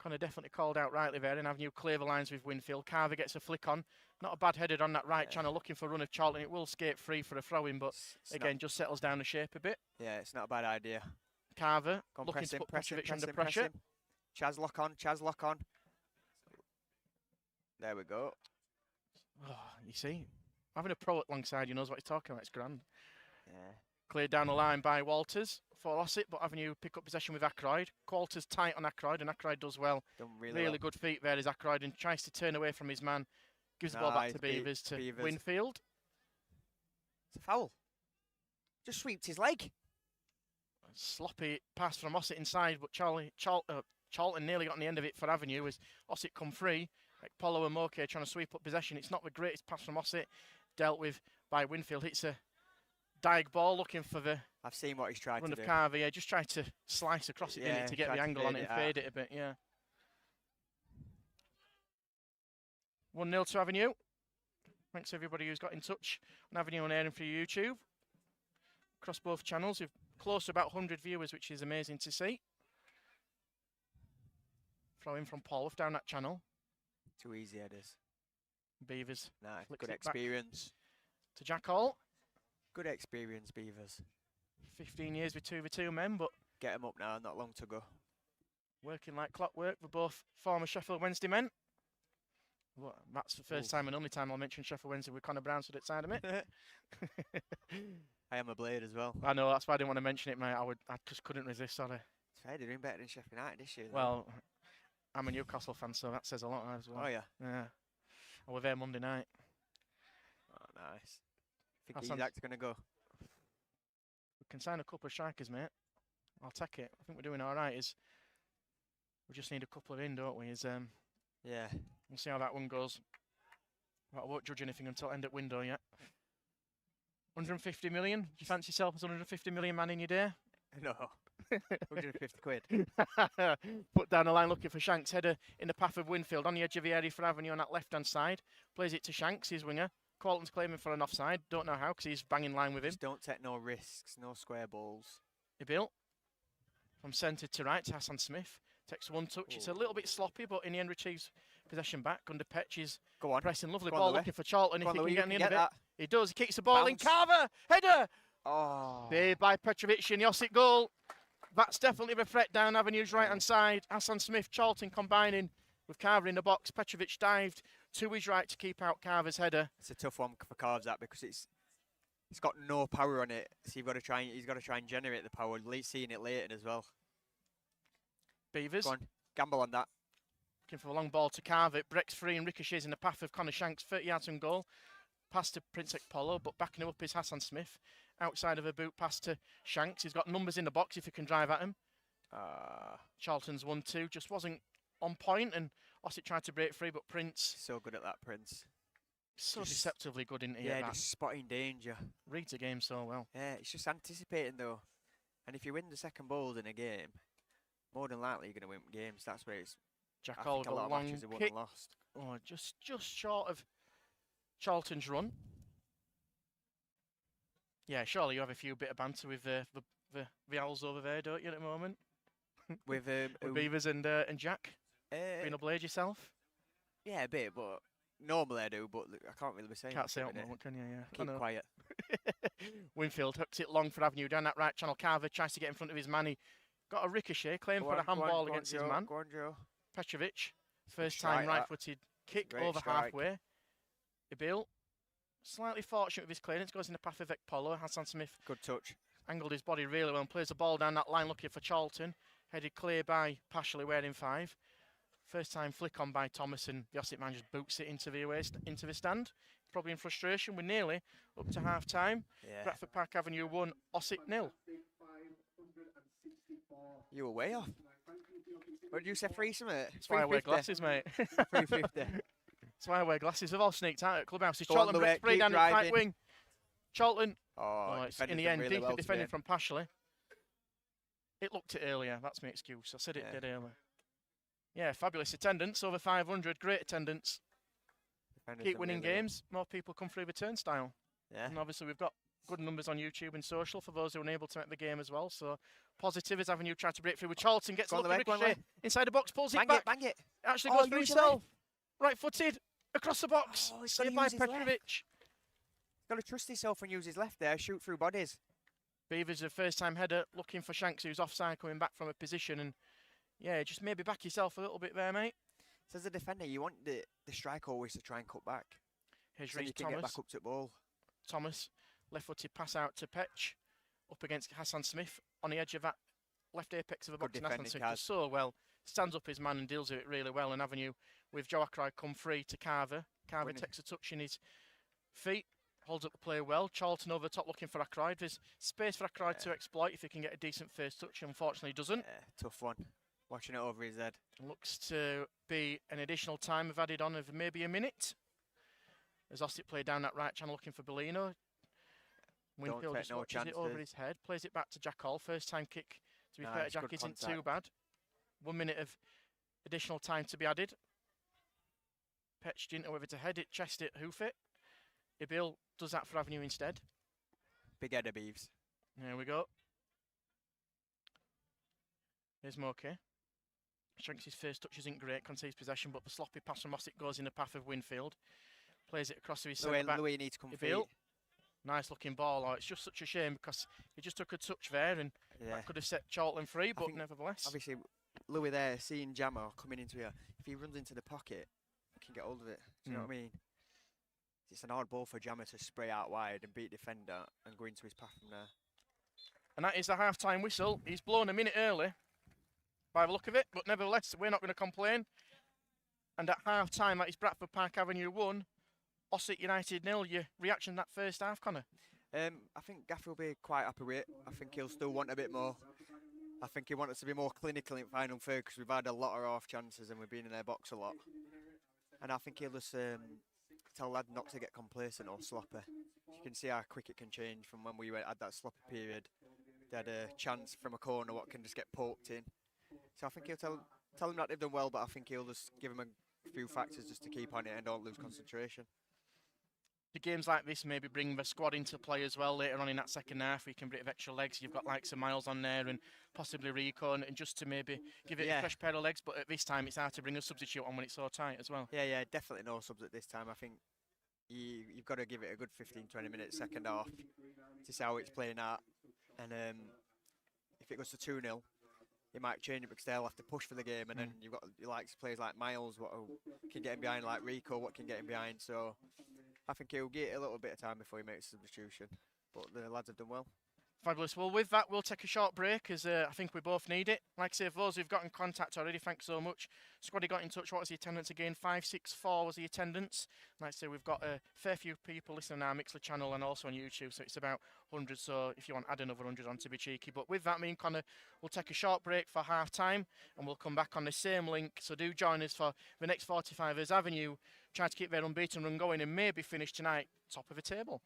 Connor definitely called out rightly there, and Avenue clear the lines with Winfield. Carver gets a flick on. Not a bad headed on that right channel, looking for a run of Charlton. It will skate free for a throw-in, but again, just settles down the shape a bit. Yeah, it's not a bad idea. Carver looking to put Petrovic under pressure. Chaz lock on. There we go. Oh, you see, having a pro alongside you knows what he's talking about. It's grand. Yeah. Cleared down the line by Walters for Ossett, but Avenue pick up possession with Ackroyd. Walters tight on Ackroyd, and Ackroyd does well. Done really well. Good feet there is Ackroyd, and tries to turn away from his man. Gives the ball back to Beavers to Winfield. It's a foul. Just sweeped his leg. Sloppy pass from Ossett inside, but Charlton nearly got on the end of it for Avenue as Ossett come free. Like Polo and Moke trying to sweep up possession. It's not the greatest pass from Ossett. Dealt with by Winfield. Hits a Diag ball looking for the... I've seen what he's tried to do. Run of Carver, yeah. Just tried to slice across it, didn't it, to get the angle on it and fade it a bit, yeah. 1-0 to Avenue. Thanks to everybody who's got in touch on Avenue on air and for YouTube. Across both channels. We've close to about 100 viewers, which is amazing to see. Throw in from Paul down that channel. Too easy, it is. Beavers. Nice. Good experience. To Jack Hall. Good experience, Beavers. 15 years with 2 v 2 men, but... Get them up now, not long to go. Working like clockwork for both former Sheffield Wednesday men. Well, that's the first time and only time I'll mention Sheffield Wednesday with Connor Brown stood at side of it. I am a Blade as well. I know, that's why I didn't want to mention it, mate. I just couldn't resist, sorry. It's fair, they're doing better than Sheffield United this year. Well, I'm a Newcastle fan, so that says a lot as well. Oh, yeah? Yeah. I was there Monday night. Oh, nice. Think Isaac's going to go? Can sign a couple of strikers, mate. I'll take it. I think we're doing all right. We just need a couple of in, don't we? Yeah. We'll see how that one goes. But I won't judge anything until end at window yet. 150 million. Do you fancy yourself as 150 million man in your day? No. 150 quid. Put down the line looking for Shanks. Header in the path of Winfield on the edge of the area for Avenue on that left-hand side. Plays it to Shanks, his winger. Quarlton's claiming for an offside. Don't know how because he's banging line with him. Just don't take no risks, no square balls. Ibil from centre to right to Hassan Smith. Takes one touch. It's a little bit sloppy, but in the end retrieves possession back. Under Petch is pressing. Lovely ball looking for Charlton if he can get in the end of it. He does. He kicks the ball in. Carver. Header. Oh. Saved by Petrovic in the Ossett goal. That's definitely a threat down Avenue's right-hand side. Hassan Smith, Charlton combining with Carver in the box. Petrovic dived to his right to keep out Carver's header. It's a tough one for Carves that because it's got no power on it. So he's got to try and generate the power. Seeing it later as well. Beavers. Go on, gamble on that. Looking for a long ball to Carver. It breaks free and ricochets in the path of Connor Shanks. 30 yards from goal. Pass to Prince Polo, but backing him up is Hassan Smith. Outside of a boot pass to Shanks. He's got numbers in the box if he can drive at him. Charlton's 1-2 just wasn't on point, and Ossett tried to break free, but Prince... So good at that, Prince. So deceptively good, isn't he? Yeah, just spotting danger. Reads the game so well. Yeah, it's just anticipating, though. And if you win the second balls in a game, more than likely you're going to win games. That's where it's... Jack I think a lot of long matches they kick. wouldn't have lost. Oh, just short of Charlton's run. Yeah, surely you have a few bit of banter with the Owls over there, don't you, at the moment? With Beavers and Jack? Being a blade yourself? Yeah, a bit, but normally I do, but I can't really be saying. Can't say at the moment, can you? Yeah. Keep quiet. Winfield hooks it long for Avenue down that right channel. Carver tries to get in front of his man. He got a ricochet, claim for a handball against his man. Go on, Joe. Petrovic, first time right-footed kick over halfway. Ibil, slightly fortunate with his clearance, goes in the path of Ekpolo. Hassan Smith. Good touch. Angled his body really well and plays the ball down that line looking for Charlton. Headed clear by Pashley wearing 5. First time flick on by Thomas and the Ossett man just boots it into the stand. Probably in frustration. We're nearly up to half time. Yeah. Bradford Park Avenue 1, Ossett 0. You were way off. What did you say, free mate? That's why I wear glasses, mate. 350. That's why I wear glasses. We've all sneaked out at Clubhouse. It's Go on, Charlton breaks free down the right wing. Charlton. Oh, It's in the end, really deep well defending from Pashley. It looked it earlier. That's my excuse. I said it did earlier. Yeah, fabulous attendance. Over 500. Great attendance. Keep winning games. More people come through the turnstile. Yeah. And obviously we've got good numbers on YouTube and social for those who are unable to make the game as well. So positive as Avenue tried to break through with Charlton. Gets a lucky ricochet inside the box. Pulls it back. Bang it. Actually goes for himself. Right-footed. Across the box. Saved by Petrovic. Got to trust himself and use his left there. Shoot through bodies. Beavers a first-time header looking for Shanks, who's offside, coming back from a position. And yeah, just maybe back yourself a little bit there, mate. So as a defender, you want the striker always to try and cut back. Here's so you can get back up to the ball. Thomas, left-footed pass out to Petch. Up against Hassan Smith on the edge of that left apex of a box. And Hassan Smith does so well. Stands up his man and deals with it really well. And Avenue with Joe Ackroyd come free to Carver. Carver takes a touch in his feet. Holds up the play well. Charlton over the top looking for Ackroyd. There's space for Ackroyd to exploit if he can get a decent first touch. Unfortunately, doesn't. Yeah, tough one. Watching it over his head. Looks to be an additional time we've added on of maybe a minute. As Ossett played down that right channel looking for Bellino. Winfield just watches it over his head. Plays it back to Jack Hall. First time kick, to be fair to Jack, isn't too bad. 1 minute of additional time to be added. Petch didn't know whether to head it, chest it, hoof it. Ibil does that for Avenue instead. Big header, Beeves. There we go. Here's Moke. Shanks' first touch isn't great, concedes possession, but the sloppy pass from Ossett goes in the path of Winfield. Plays it across to his centre back. Louis needs to come Ibil. Nice looking ball. Oh, it's just such a shame because he just took a touch there and that could have set Charlton free, but nevertheless. Obviously, Louis there, seeing Jammer coming into here, if he runs into the pocket, he can get hold of it. Do you know what I mean? It's an hard ball for Jammer to spray out wide and beat defender and go into his path from there. And that is the half-time whistle. He's blown a minute early by the look of it, but nevertheless, we're not going to complain. And at half-time, that is Bradford Park Avenue 1, Ossett United 0. Your reaction to that first half, Connor? I think Gaffer will be quite happy with it. I think he'll still want a bit more. I think he wants us to be more clinical in final third because we've had a lot of half chances and we've been in their box a lot. And I think he'll just tell lad not to get complacent or sloppy. You can see how quick it can change from when we had that sloppy period. They had a chance from a corner what can just get poked in. So I think he'll tell them that they've done well, but I think he'll just give them a few factors just to keep on it and don't lose concentration. The games like this maybe bring the squad into play as well later on in that second half. We can bring a bit of extra legs. You've got likes of Miles on there and possibly Rico, and just to maybe give it a fresh pair of legs. But at this time, it's hard to bring a substitute on when it's so tight as well. Yeah, definitely no subs at this time. I think you've got to give it a good 15-20 minutes second half to see how it's playing out. And if it goes to 2-0, you might change it because they'll have to push for the game. And then you've got players like Miles, what can get him behind, like Rico, what can get him behind. So I think he'll get a little bit of time before he makes a substitution. But the lads have done well. Fabulous. Well, with that, we'll take a short break as I think we both need it. Like I say, for those who've got in contact already, thanks so much. Squaddy got in touch. What was the attendance again? 564 was the attendance. Like I say, we've got a fair few people listening on our Mixler channel and also on YouTube, so it's about 100. So if you want, add another 100 on to be cheeky. But with that, me and Connor will take a short break for half time and we'll come back on the same link. So do join us for the next 45 as Avenue. Try to keep their unbeaten run going and maybe finish tonight top of the table.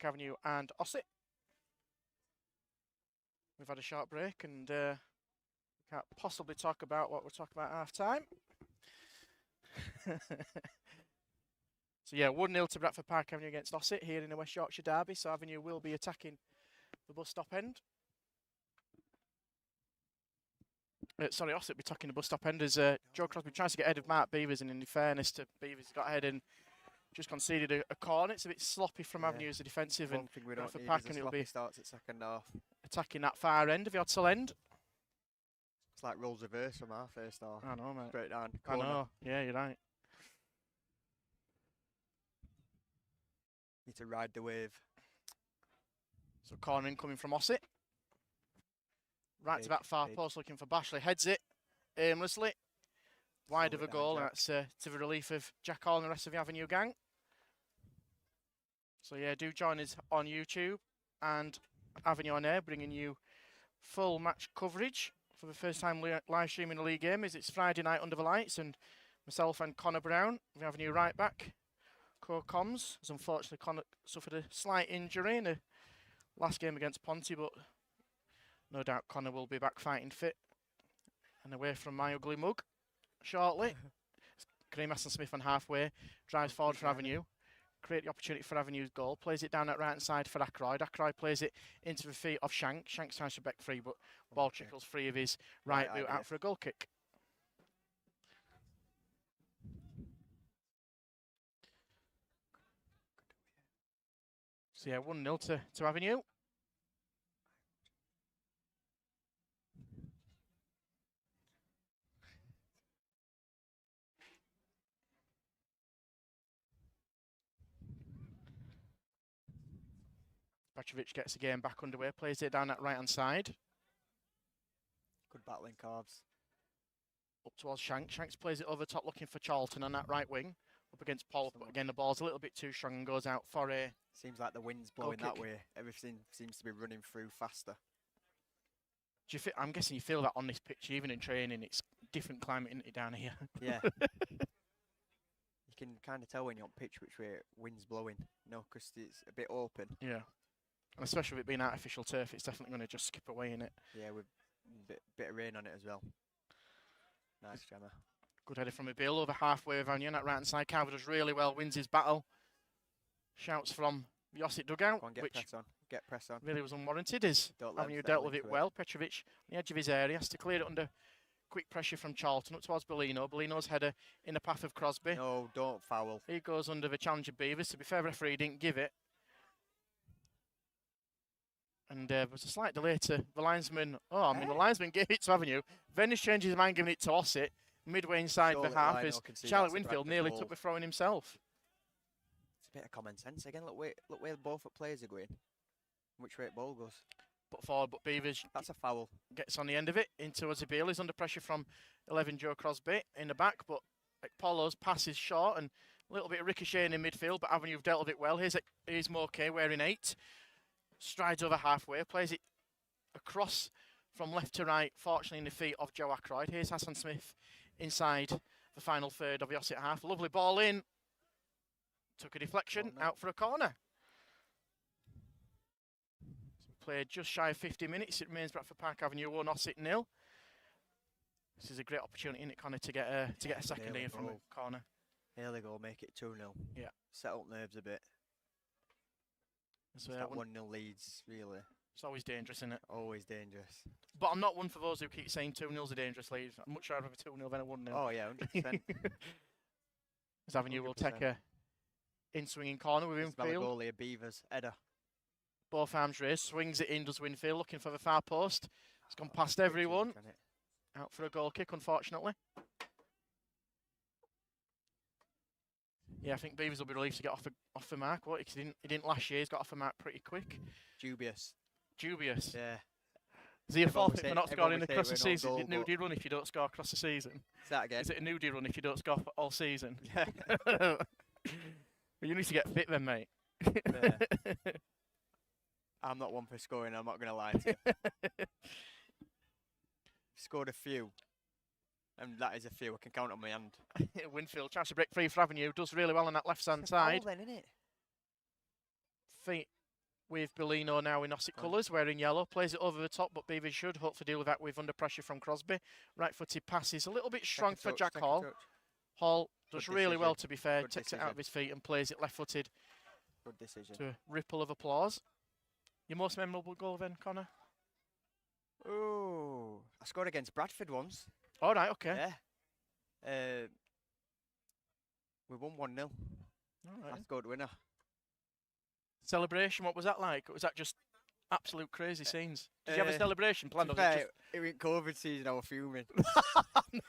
Park Avenue and Ossett. We've had a short break and can't possibly talk about what we're talking about at half-time. So yeah, 1-0 to Bradford Park Avenue against Ossett here in the West Yorkshire derby. So Avenue will be attacking the bus stop end. Sorry, Ossett will be attacking the bus stop end as Joe Crosby tries to get ahead of Mark Beavers, and in fairness to Beavers, he got ahead and just conceded a corner. It's a bit sloppy from Avenue as a defensive, and Bradford Park Avenue will be starts at second half. Attacking that far end of the Odsal end. It's like roles reverse from our first half. I know, mate. Straight down. I know. Yeah, you're right. Need to ride the wave. So corner incoming from Ossett. Right to that far post looking for Bashley. Heads it aimlessly. Wide of a goal, and that's to the relief of Jack Hall and the rest of the Avenue gang. So yeah, do join us on YouTube and Avenue on Air, bringing you full match coverage for the first time live streaming a league game, as it's Friday night under the lights, and myself and Connor Brown, the Avenue right back, co-coms, as unfortunately Connor suffered a slight injury in the last game against Ponty, but no doubt Connor will be back fighting fit and away from my ugly mug shortly. Kareem Hassan-Smith on halfway, drives forward for Avenue, create the opportunity for Avenue's goal, plays it down that right hand side for Ackroyd. Ackroyd plays it into the feet of Shank. Shank's tries to back free, but ball trickles free of his right boot out for a goal kick. So yeah, 1-0 to Avenue. Petrovic gets the game back underway, plays it down that right hand side. Good battling calves. Up towards Shank. Shanks plays it over top looking for Charlton on that right wing. Up against Paul, but again the ball's a little bit too strong and goes out for a... Seems like the wind's blowing that way. Everything seems to be running through faster. Do you feel, I'm guessing you feel that on this pitch, even in training, it's different climate isn't it, down here. Yeah. You can kind of tell when you're on pitch which way wind's blowing, because it's a bit open. Yeah. And especially with it being artificial turf, it's definitely going to just skip away in it. Yeah, with a bit of rain on it as well. Nice jammer. Good header from Bill over halfway of Avenue on that right hand side. Carver does really well, wins his battle. Shouts from the Ossett dugout, Go on, get press on. Get press on. Really was unwarranted, as Avenue dealt with it well. Petrovic on the edge of his area has to clear it under quick pressure from Charlton up towards Bellino. Bellino's header in the path of Crosby. No, don't foul. He goes under the challenge of Beavers. To be fair, referee didn't give it. And there was a slight delay to the linesman. Oh, I mean, the linesman gave it to Avenue. Then he's changed his mind, giving it to Ossett. Midway inside the half, as Charlie Winfield nearly took the throw in himself. It's a bit of common sense again. Look where both players are going. Which way the ball goes. Put forward, but Beavers. That's a foul. Gets on the end of it into Ozibile. He's under pressure from 11 Joe Crosby in the back, but Paulo's pass is short and a little bit of ricocheting in midfield, but Avenue have dealt with it well. Here's Moke wearing 8. Strides over halfway, plays it across from left to right, fortunately in the feet of Joe Ackroyd. Here's Hassan-Smith inside the final third of the Ossett half. Lovely ball in. Took a deflection, out for a corner. Played just shy of 50 minutes. It remains Bradford Park Avenue 1, Ossett 0. This is a great opportunity, isn't it, Connor, to get a second here from a corner. Here they go, make it 2-0. Yeah. Set up nerves a bit. So that 1-0 leads, really. It's always dangerous, isn't it? Always dangerous. But I'm not one for those who keep saying 2-0's a dangerous lead. I'm much rather have a 2-0 than a 1-0. Oh, yeah, 100%. As Avenue 100%. Will take a in-swinging corner with Winfield. Goalie, Beavers, header. Both arms raised, swings it in, does Winfield, looking for the far post. It's gone past everyone. Out for a goal kick, unfortunately. Yeah, I think Beavers will be relieved to get off the mark. What? He didn't last year. He's got off the mark pretty quick. Dubious. Yeah. Is he a forfeit for not scoring across the season? Is it a nudie run if you don't score across the season? Say that again. Is it a nudie run if you don't score all season? Yeah. Well, you need to get fit then, mate. Yeah. I'm not one for scoring, I'm not going to lie to you. Scored a few. And that is a few. I can count on my hand. Winfield tries to break free for Avenue. Does really well on that left-hand side. Then, isn't it? Feet with Bellino now in Ossett colours, wearing yellow. Plays it over the top, but Beavers should hopefully deal with that with under pressure from Crosby. Right-footed passes, a little bit strong for Jack Hall. Hall does really well, to be fair. Takes it out of his feet and plays it left-footed. Good decision. To a ripple of applause. Your most memorable goal then, Connor? Oh, I scored against Bradford once. All right, okay. Yeah. We won 1-0. All right. I scored winner. Celebration, what was that like? Was that just absolute crazy scenes? Did you have a celebration planned? Or was it It was COVID season, I was fuming.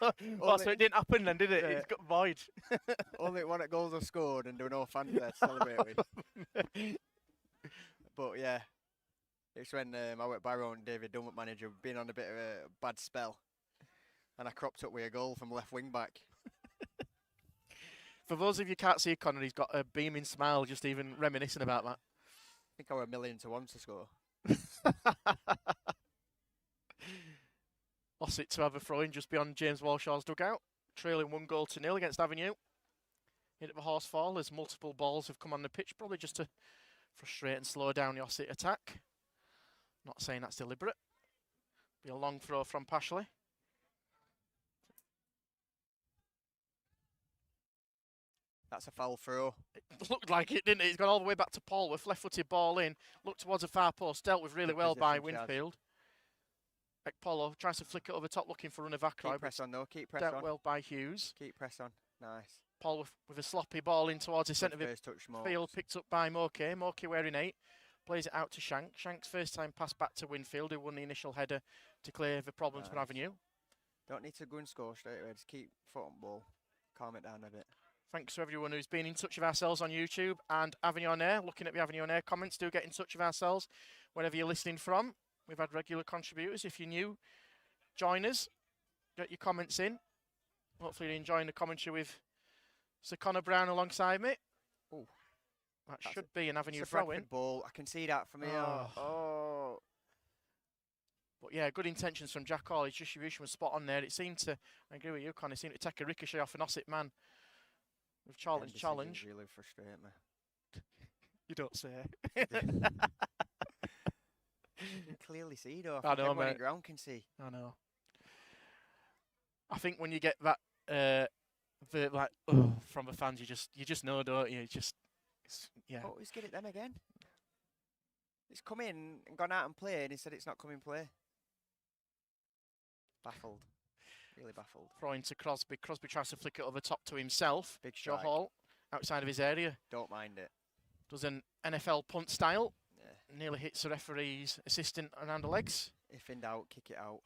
no. Oh, so it didn't happen then, did it? It got void. Only one at goals I scored and there were no fans there to celebrate with. But yeah, it's when I went by and David Dunlop manager, been on a bit of a bad spell. And I cropped up with a goal from left wing back. For those of you who can't see Connor, he's got a beaming smile just even reminiscing about that. I think I were 1,000,000 to 1 to score. Ossett to have a throw in just beyond James Walshaw's dugout. Trailing 1-0 against Avenue. Hit at the Horsfall as multiple balls have come on the pitch, probably just to frustrate and slow down the Ossett attack. Not saying that's deliberate. Be a long throw from Pashley. That's a foul throw. It looked like it, didn't it? It's gone all the way back to Paulworth. Left-footed ball in. Looked towards a far post. Dealt with really Good well by position, Chad. Winfield. Ekpolo tries to flick it over top, looking for Runner Keep press on though. Keep press dealt on. well by Hughes. Keep press on. Nice. Paul with a sloppy ball in towards the centre of First touch, field, picked up by Moke. Moke wearing 8. Plays it out to Shank. Shank's first time pass back to Winfield, who won the initial header to clear the problems from Avenue. Don't need to go and score straight away. Just keep foot on ball. Calm it down a bit. Thanks to everyone who's been in touch with ourselves on YouTube and Avenue on Air. Looking at the Avenue on Air comments, do get in touch with ourselves wherever you're listening from. We've had regular contributors. If you're new, join us. Get your comments in. Hopefully you're enjoying the commentary with Sir Connor Brown alongside me. Oh, that should be an Avenue it's a throw-in. Bradford ball. I can see that from here. Oh. But yeah, good intentions from Jack Hall. His distribution was spot on there. It seemed to, I agree with you, Connor, it seemed to take a ricochet off an Ossett man. With challenge. Really frustrate me. You don't say. You can clearly see though. I know, everyone mate. in ground can see. I know. I think when you get that, from the fans, you just know, don't you? Yeah. Oh, he's get it then again. It's come in and gone out and played, and he said it's not coming play. Baffled. Really baffled. Throwing to Crosby. Crosby tries to flick it over top to himself. Big Joe strike. Hall, outside of his area. Don't mind it. Does an NFL punt style. Yeah. Nearly hits the referee's assistant around the legs. If in doubt, kick it out.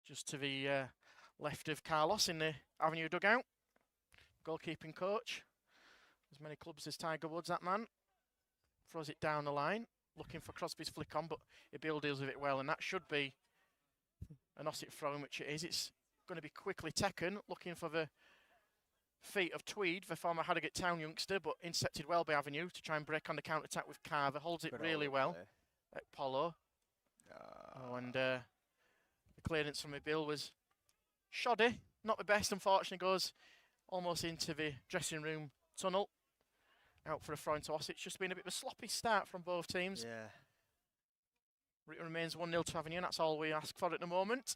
Just to the left of Carlos in the Avenue dugout. Goalkeeping coach. As many clubs as Tiger Woods, that man. Throws it down the line. Looking for Crosby's flick on, but Ibil deals with it well, and that should be an Ossett throw-in, which it is. It's going to be quickly taken, looking for the feet of Tweed, the former Harrogate Town youngster, but intercepted well by Avenue to try and break on the counter-attack with Carver. Holds it really well at Polo. And the clearance from Ibil was shoddy. Not the best, unfortunately. Goes almost into the dressing room tunnel. Out for a throw into Ossett. It's just been a bit of a sloppy start from both teams. Yeah. It remains 1-0 to Avenue, and that's all we ask for at the moment.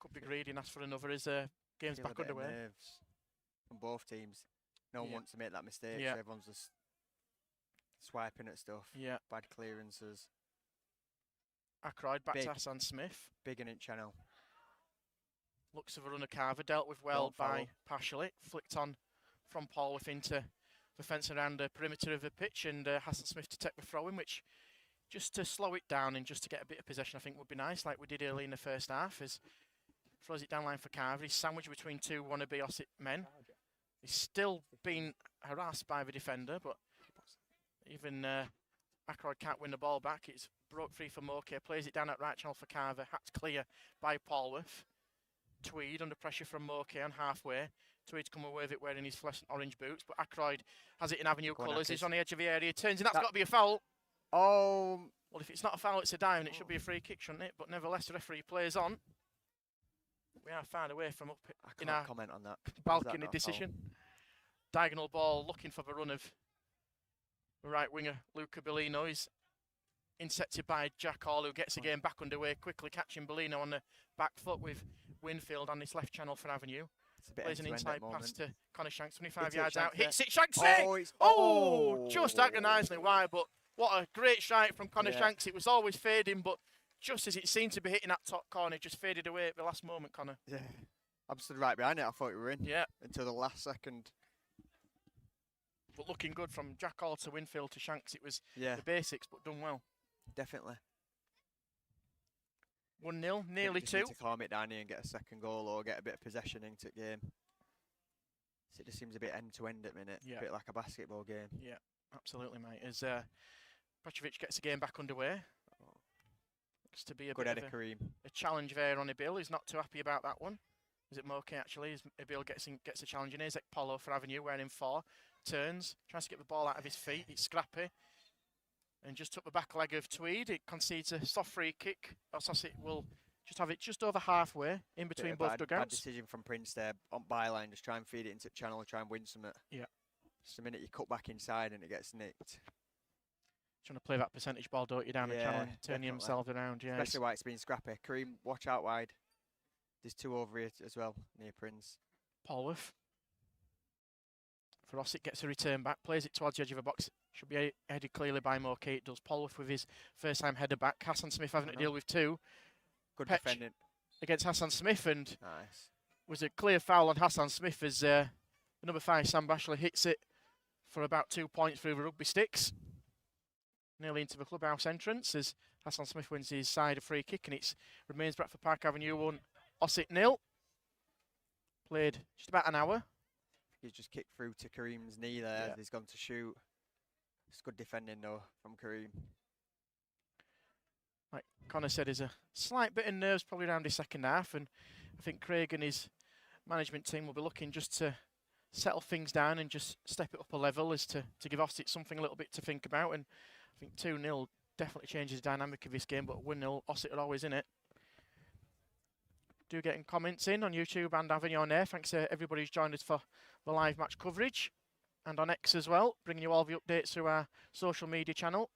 Could be greedy and ask for another as game's back underway. Nerves from both teams. No one wants to make that mistake. Yeah. So everyone's just swiping at stuff. Yeah. Bad clearances. Ackroyd back Big. to Hassan Smith. Big in it channel. Looks of a runner Carver, dealt with well by Pashley. Flicked on from Paulworth into the fence around the perimeter of the pitch, and Hassan Smith to take the throw in, which just to slow it down and just to get a bit of possession I think would be nice, like we did early in the first half. As throws it down line for Carver. He's sandwiched between two wannabe Ossett men. He's still being harassed by the defender, but even Ackroyd can't win the ball back. It's broke free for Moke, plays it down at right channel for Carver, hacked clear by Paulworth. Tweed under pressure from Moke on halfway. Tweed's come away with it wearing his fluorescent orange boots, but Ackroyd has it in Avenue colours. He's on the edge of the area, turns, and that's got to be a foul. Oh. Well, if it's not a foul, it's a dive, and it should be a free kick, shouldn't it? But nevertheless, the referee plays on. We are far away from up I in can't our comment on that. balcony decision. Diagonal ball looking for the run of the right winger, Luca Bellino. He's intercepted by Jack Hall, who gets the game back underway, quickly catching Bellino on the back foot with Winfield on this left channel for Avenue. Plays an inside pass to Connor Shanks, 25 yards out. Hits it, Shanks! Just agonisingly wide, but what a great strike from Connor Shanks. It was always fading, but just as it seemed to be hitting that top corner, it just faded away at the last moment, Connor. Yeah. I'm stood right behind it. I thought we were in. Yeah. Until the last second. But looking good from Jack Hall to Winfield to Shanks. It was the basics, but done well. Definitely. 1-0, nearly 2. Need to calm it down here and get a second goal or get a bit of possession into the game. So it just seems a bit end-to-end at the minute. Yeah. A bit like a basketball game. Yeah, absolutely, mate. As Petrovic gets the game back underway. Looks to be a Good bit of a challenge there on Ibil. He's not too happy about that one. Is it Moke actually? As Ibil gets a challenge in. Here's Polo for Avenue, wearing 4. Turns, tries to get the ball out of his feet. It's scrappy. And just took the back leg of Tweed. It concedes a soft free kick. Ossett will just have it just over halfway in between both dugouts. Bad decision from Prince there on byline. Just try and feed it into the channel, try and win something. Yeah. Just the minute you cut back inside and it gets nicked. Trying to play that percentage ball, don't you, down the channel and turning himself around. Yeah. Especially why it's been scrappy. Kareem, watch out wide. There's 2 over here as well, near Prince. Polworth. For Ossett, gets a return back, plays it towards the edge of the box. Should be headed clearly by Moke. It does. Polworth with his first time header back. Hassan Smith having to deal with 2. Good defending. Against Hassan Smith, and nice. Was a clear foul on Hassan Smith as the number 5, Sam Bashley, hits it for about 2 points through the rugby sticks. Nearly into the clubhouse entrance as Hassan Smith wins his side a free kick, and it remains Bradford Park Avenue 1, Ossett 0. Played just about an hour. He's just kicked through to Kareem's knee there as he's gone to shoot. It's good defending though from Kareem. Like Connor said, there's a slight bit of nerves probably around his second half, and I think Craig and his management team will be looking just to settle things down and just step it up a level as to give Ossett something a little bit to think about. And I think 2-0 definitely changes the dynamic of this game, but 1-0, Ossett are always in it. Do getting comments in on YouTube and Avenue on air. Thanks to everybody who's joined us for the live match coverage. And on X as well, bringing you all the updates through our social media channel.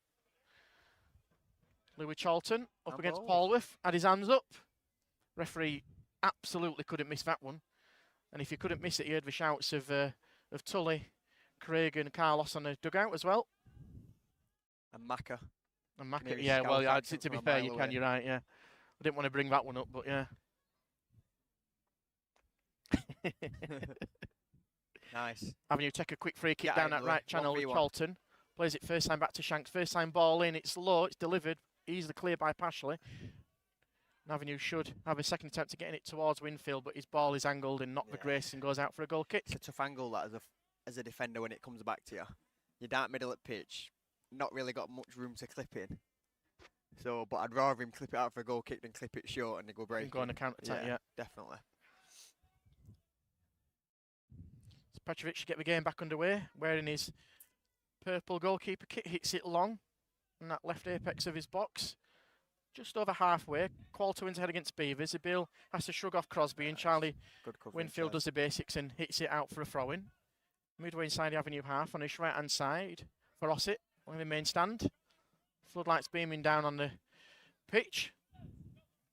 Louis Charlton up against Polworth, had his hands up. Referee absolutely couldn't miss that one. And if you couldn't miss it, you heard the shouts of Tully, Craig and Carlos on the dugout as well. And Macca. And Macca, yeah, well, to be fair, you can, you're right, yeah. I didn't want to bring that one up, but yeah. Nice. Avenue take a quick free kick down that right channel with Charlton. Plays it first time back to Shanks. First time ball in. It's low. It's delivered. Easily cleared by Pashley. Avenue should have a second attempt at getting it towards Winfield, but his ball is angled and not the grace and goes out for a goal kick. It's a tough angle that as a defender when it comes back to you. You're down middle at pitch. Not really got much room to clip in. So, but I'd rather him clip it out for a goal kick than clip it short and go break. Go on a counter attack, yeah. Definitely. Petrovic should get the game back underway, wearing his purple goalkeeper kit, hits it long on that left apex of his box. Just over halfway. Qualter wins ahead against Beavers. Ibil has to shrug off Crosby, and Charlie Winfield does the basics and hits it out for a throw-in. Midway inside the Avenue half on his right-hand side for Ossett, on the main stand. Floodlights beaming down on the pitch.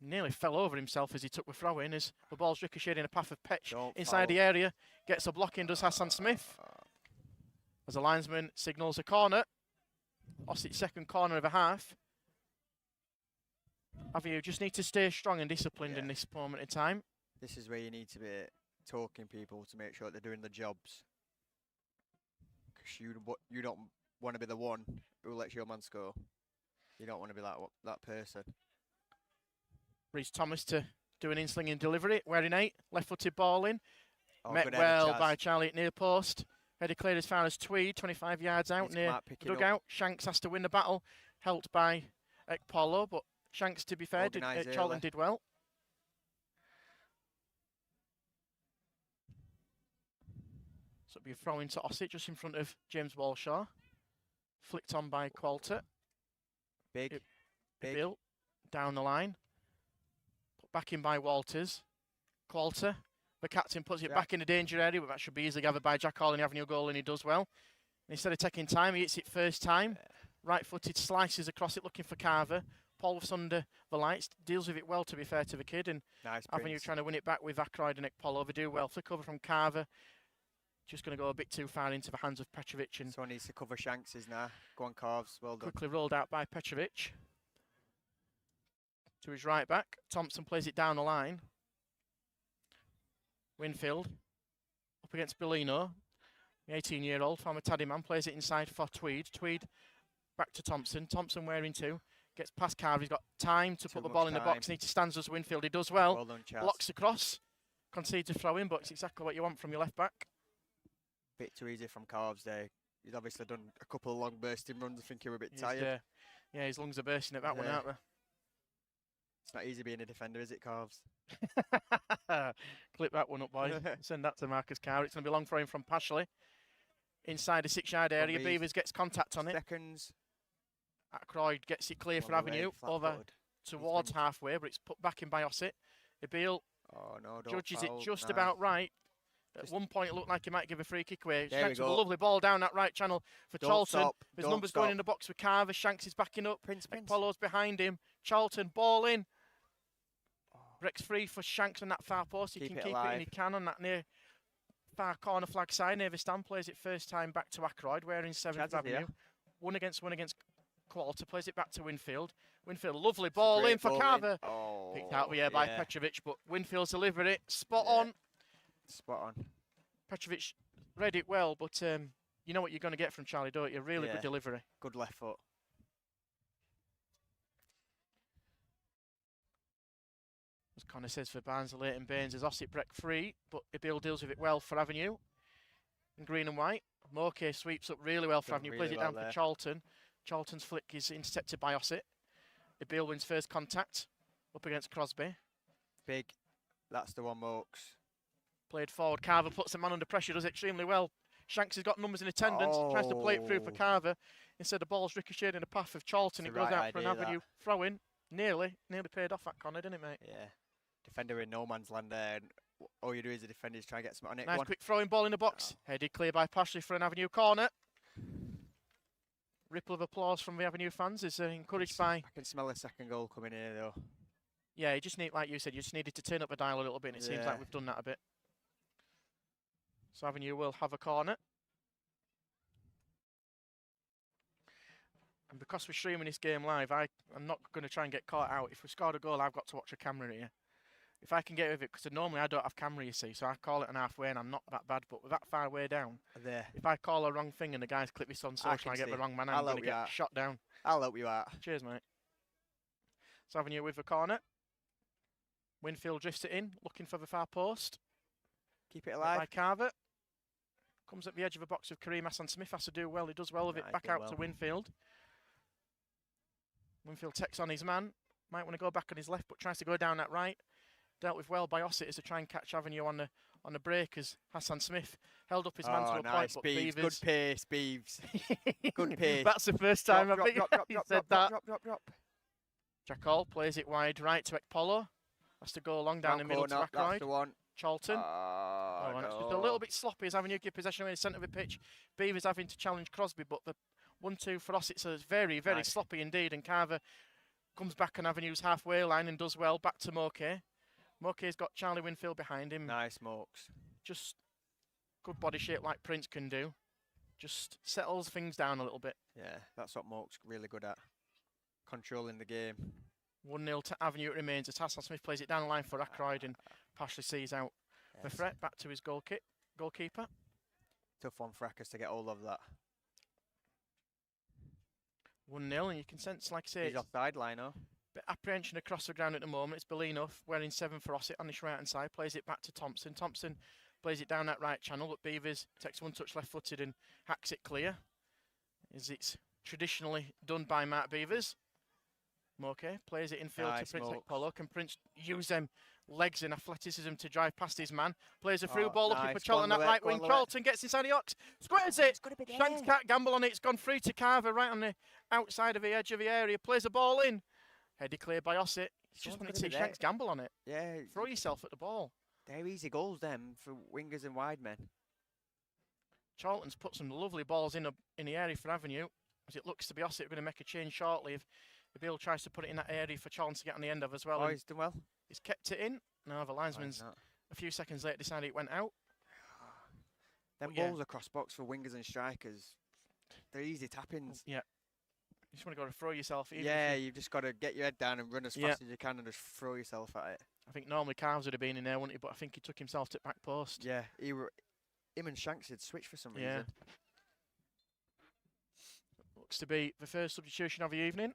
Nearly fell over himself as he took the throw in as the ball's ricocheted in a path of Petch inside the area. Gets a block in, does Hassan Smith. As the linesman signals a corner. Ossett's second corner of a half. Avenue just need to stay strong and disciplined in this moment in time. This is where you need to be talking people to make sure they're doing the jobs. Because you don't want to be the one who lets your man score. You don't want to be that person. Reese Thomas to do an in-slinging delivery, wearing 8, left-footed ball in. Met well by Charlie at near post. Header cleared as far as Tweed, 25 yards out near dugout. Shanks has to win the battle, helped by Ekpolo, but Shanks, to be fair, Charlton did well. So it'll be a throw into Ossett just in front of James Walshaw. Flicked on by Qualter. Big. Bill down the line. Put back in by Walters. Qualter The captain puts it back in the danger area, but that should be easily gathered by Jack Hall in the Avenue goal, and he does well. And instead of taking time, he hits it first time. Right-footed, slices across it, looking for Carver. Paul's under the lights, deals with it well, to be fair to the kid. And Nice Avenue Prince. trying to win it back with Ackroyd and Ekpolo. They do well. Flick over from Carver. Just going to go a bit too far into the hands of Petrovic. And Someone needs to cover Shanks's now. Go on, Carves. Well done. quickly rolled out by Petrovic. To his right back. Thompson plays it down the line. Winfield up against Bellino. The 18-year-old former Taddy man plays it inside for Tweed. Tweed back to Thompson. Thompson wearing two. Gets past Carver. He's got time to put the ball in the box. Needs to stand as Winfield. He does well. Well done, Chaz. Blocks across. Concedes a throw in, but it's exactly what you want from your left back. Bit too easy from Carves there. He's obviously done a couple of long bursting runs. I think he was a bit tired. Yeah, his lungs are bursting at that one, aren't they? It's not easy being a defender, is it, Carves? Clip that one up, boys. Send that to Marcus Carr. It's going to be a long throw in from Pashley. Inside the 6-yard area. Beavers gets contact on it. Seconds. Ackroyd gets it clear for Avenue. Over towards halfway, but it's put back in by Ossett. Ebil judges it just about right. At one point, it looked like he might give a free kick away. Shanks with a lovely ball down that right channel for Charlton. His numbers going in the box with Carver. Shanks is backing up. Polo's behind him. Charlton, ball in. Breaks free for Shanks on that far post. He can keep it, and he can on that near far corner flag side. Near the stand, plays it first time back to Ackroyd, wearing 7th Avenue. One against Quarter, plays it back to Winfield. Winfield, lovely ball in for Carver. Picked out the air by Petrovic, but Winfield's delivered it. Spot on. Spot on. Petrovic read it well, but you know what you're going to get from Charlie, don't you? Really good delivery. Good left foot. As Connor says for Barnsley and Baines, as Ossett break free, but Ibil deals with it well for Avenue. In green and white. Moke sweeps up really well for Avenue, plays it down for Charlton. Charlton's flick is intercepted by Ossett. Ibil wins first contact up against Crosby. Big. That's the one, Mokes. Played forward. Carver puts the man under pressure, does extremely well. Shanks has got numbers in attendance, tries to play it through for Carver. Instead, the ball's ricocheted in the path of Charlton. It goes out for an Avenue throw in. Nearly paid off that Connor, didn't it, mate? Yeah. Defender in no man's land there. And all you do as a defender is try and get something on it. Nice quick throwing ball in the box. Headed clear by Pashley for an Avenue corner. Ripple of applause from the Avenue fans is encouraged by... I can smell a second goal coming here, though. Yeah, you just need, like you said, you just needed to turn up the dial a little bit, and it seems like we've done that a bit. So Avenue will have a corner. And because we're streaming this game live, I'm not going to try and get caught out. If we scored a goal, I've got to watch a camera here. If I can get with it, because normally I don't have camera, you see, so I call it an halfway and I'm not that bad, but with that far way down, if I call a wrong thing and the guys clip this on social, I get the wrong man, I'm going to get shot down. I'll help you out. Cheers, mate. So Avenue with the corner. Winfield drifts it in, looking for the far post. Keep it alive. By Carver. Comes at the edge of the box with Kareem Hassan-Smith. Has to do well. He does well with it. Back out to Winfield. Winfield takes on his man. Might want to go back on his left, but tries to go down that right. Dealt with well by Ossett as to try and catch Avenue on the break as Hassan-Smith held up his man to a point. But Beeves. Beavers... Good pace, Beeves. Good pace. That's the first time I think he said that. Drop. Jack Hall plays it wide right to Ekpolo. Has to go along down the middle to Ackroyd. That's the one. Charlton. It's just a little bit sloppy as Avenue give possession in the centre of the pitch. Beavers having to challenge Crosby, but the 1-2 for Ossett, so it's very, very sloppy indeed. And Carver comes back on Avenue's halfway line and does well. Back to Moke. Moke's got Charlie Winfield behind him. Nice, Mokes. Just good body shape like Prince can do. Just settles things down a little bit. Yeah, that's what Mokes really good at. Controlling the game. 1-0 to Avenue it remains as Hassan-Smith plays it down the line for Ackroyd and Pashley sees out the threat. Back to his goalkeeper. Tough one for Ackers to get hold of that. 1-0 and you can sense, like I say, he's offside line, oh. Bit apprehension across the ground at the moment. It's Bellino wearing 7 for Ossett on this right hand side. Plays it back to Thompson. Thompson plays it down that right channel, but Beavers takes one touch left footed and hacks it clear. As it's traditionally done by Mark Beavers. Moke plays it infield to Prince Ekpolo. Can Prince use them legs and athleticism to drive past his man? Plays a through ball looking for Charlton that right wing. Charlton gets inside the Ox. Squares it. Shanks can't gamble on it. It's gone free to Carver right on the outside of the edge of the area. Plays the ball in. Headed clear by Ossett. Just wanted to see Shanks gamble on it. Yeah. Throw yourself at the ball. They're easy goals, them, for wingers and wide men. Charlton's put some lovely balls in the area for Avenue, as it looks to be Ossett going to make a change shortly if Bill tries to put it in that area for Charlton to get on the end of as well. Oh, he's done well. He's kept it in. Now the linesman's a few seconds later decided it went out. Them balls across box for wingers and strikers, they're easy tap-ins. Yeah. You just want to go to throw yourself in. Yeah, you've just got to get your head down and run as fast as you can and just throw yourself at it. I think normally Carves would have been in there, wouldn't he? But I think he took himself to the back post. Yeah, him and Shanks had switched for some reason. Looks to be the first substitution of the evening.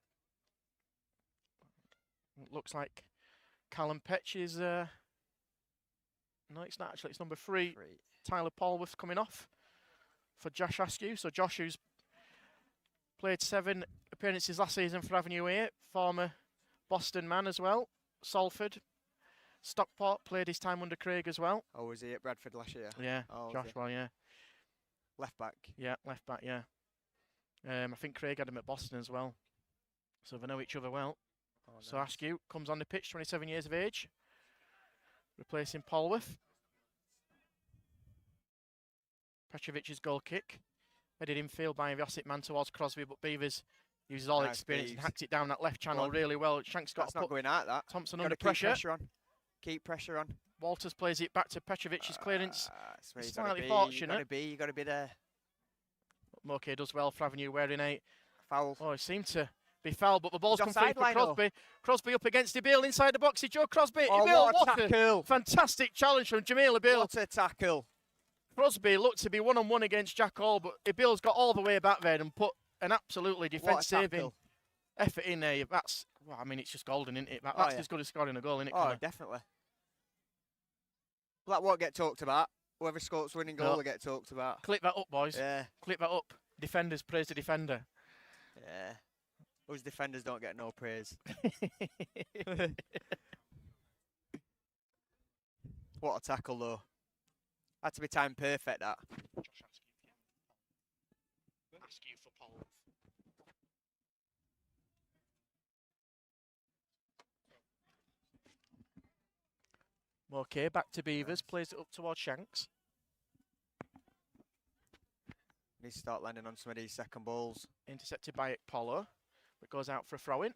It looks like Callum Petch is... no, it's not actually. It's number 3. Tyler Polworth coming off for Josh Askew. So Josh, who's played 7 appearances last season for Avenue 8, former Boston man as well. Salford, Stockport, played his time under Craig as well. Oh, was he at Bradford last year? Yeah, Josh, well, yeah. Left back. Yeah, left back, yeah. I think Craig had him at Boston as well. So they know each other well. Oh, so nice. Askew comes on the pitch, 27 years of age, replacing Polworth. Petrovic's goal kick. Headed infield by the Ossett man towards Crosby, but Beavers uses all experience and hacks it down that left channel really well. Shanks got That's not going out, that. Thompson under pressure. Keep pressure on. Walters plays it back to Petrovic's clearance. It's slightly fortunate. You got to be there. Moke does well for Avenue wearing 8. Foul. Oh, it seemed to be foul, but the ball's come free for Lino. Crosby. Crosby up against Ibil inside the box. It's Joe Crosby. Oh, Ibil, what a tackle. Fantastic challenge from Jamil Ibil. What a tackle. Crosby looked to be one-on-one against Jack Hall, but Ibil's got all the way back there and put an absolutely defence-saving effort in there. That's, well, I mean, it's just golden, isn't it? That's as good as scoring a goal, isn't it? Oh, definitely. That won't get talked about. Whoever scores winning goal will get talked about. Clip that up, boys. Yeah. Clip that up. Defenders praise the defender. Yeah. Us defenders don't get no praise. What a tackle, though. Had to be time perfect, that. Askew for Paul. Okay, back to Beavers. Plays it up towards Shanks. Needs to start landing on some of these second balls. Intercepted by Polo, but goes out for a throw-in.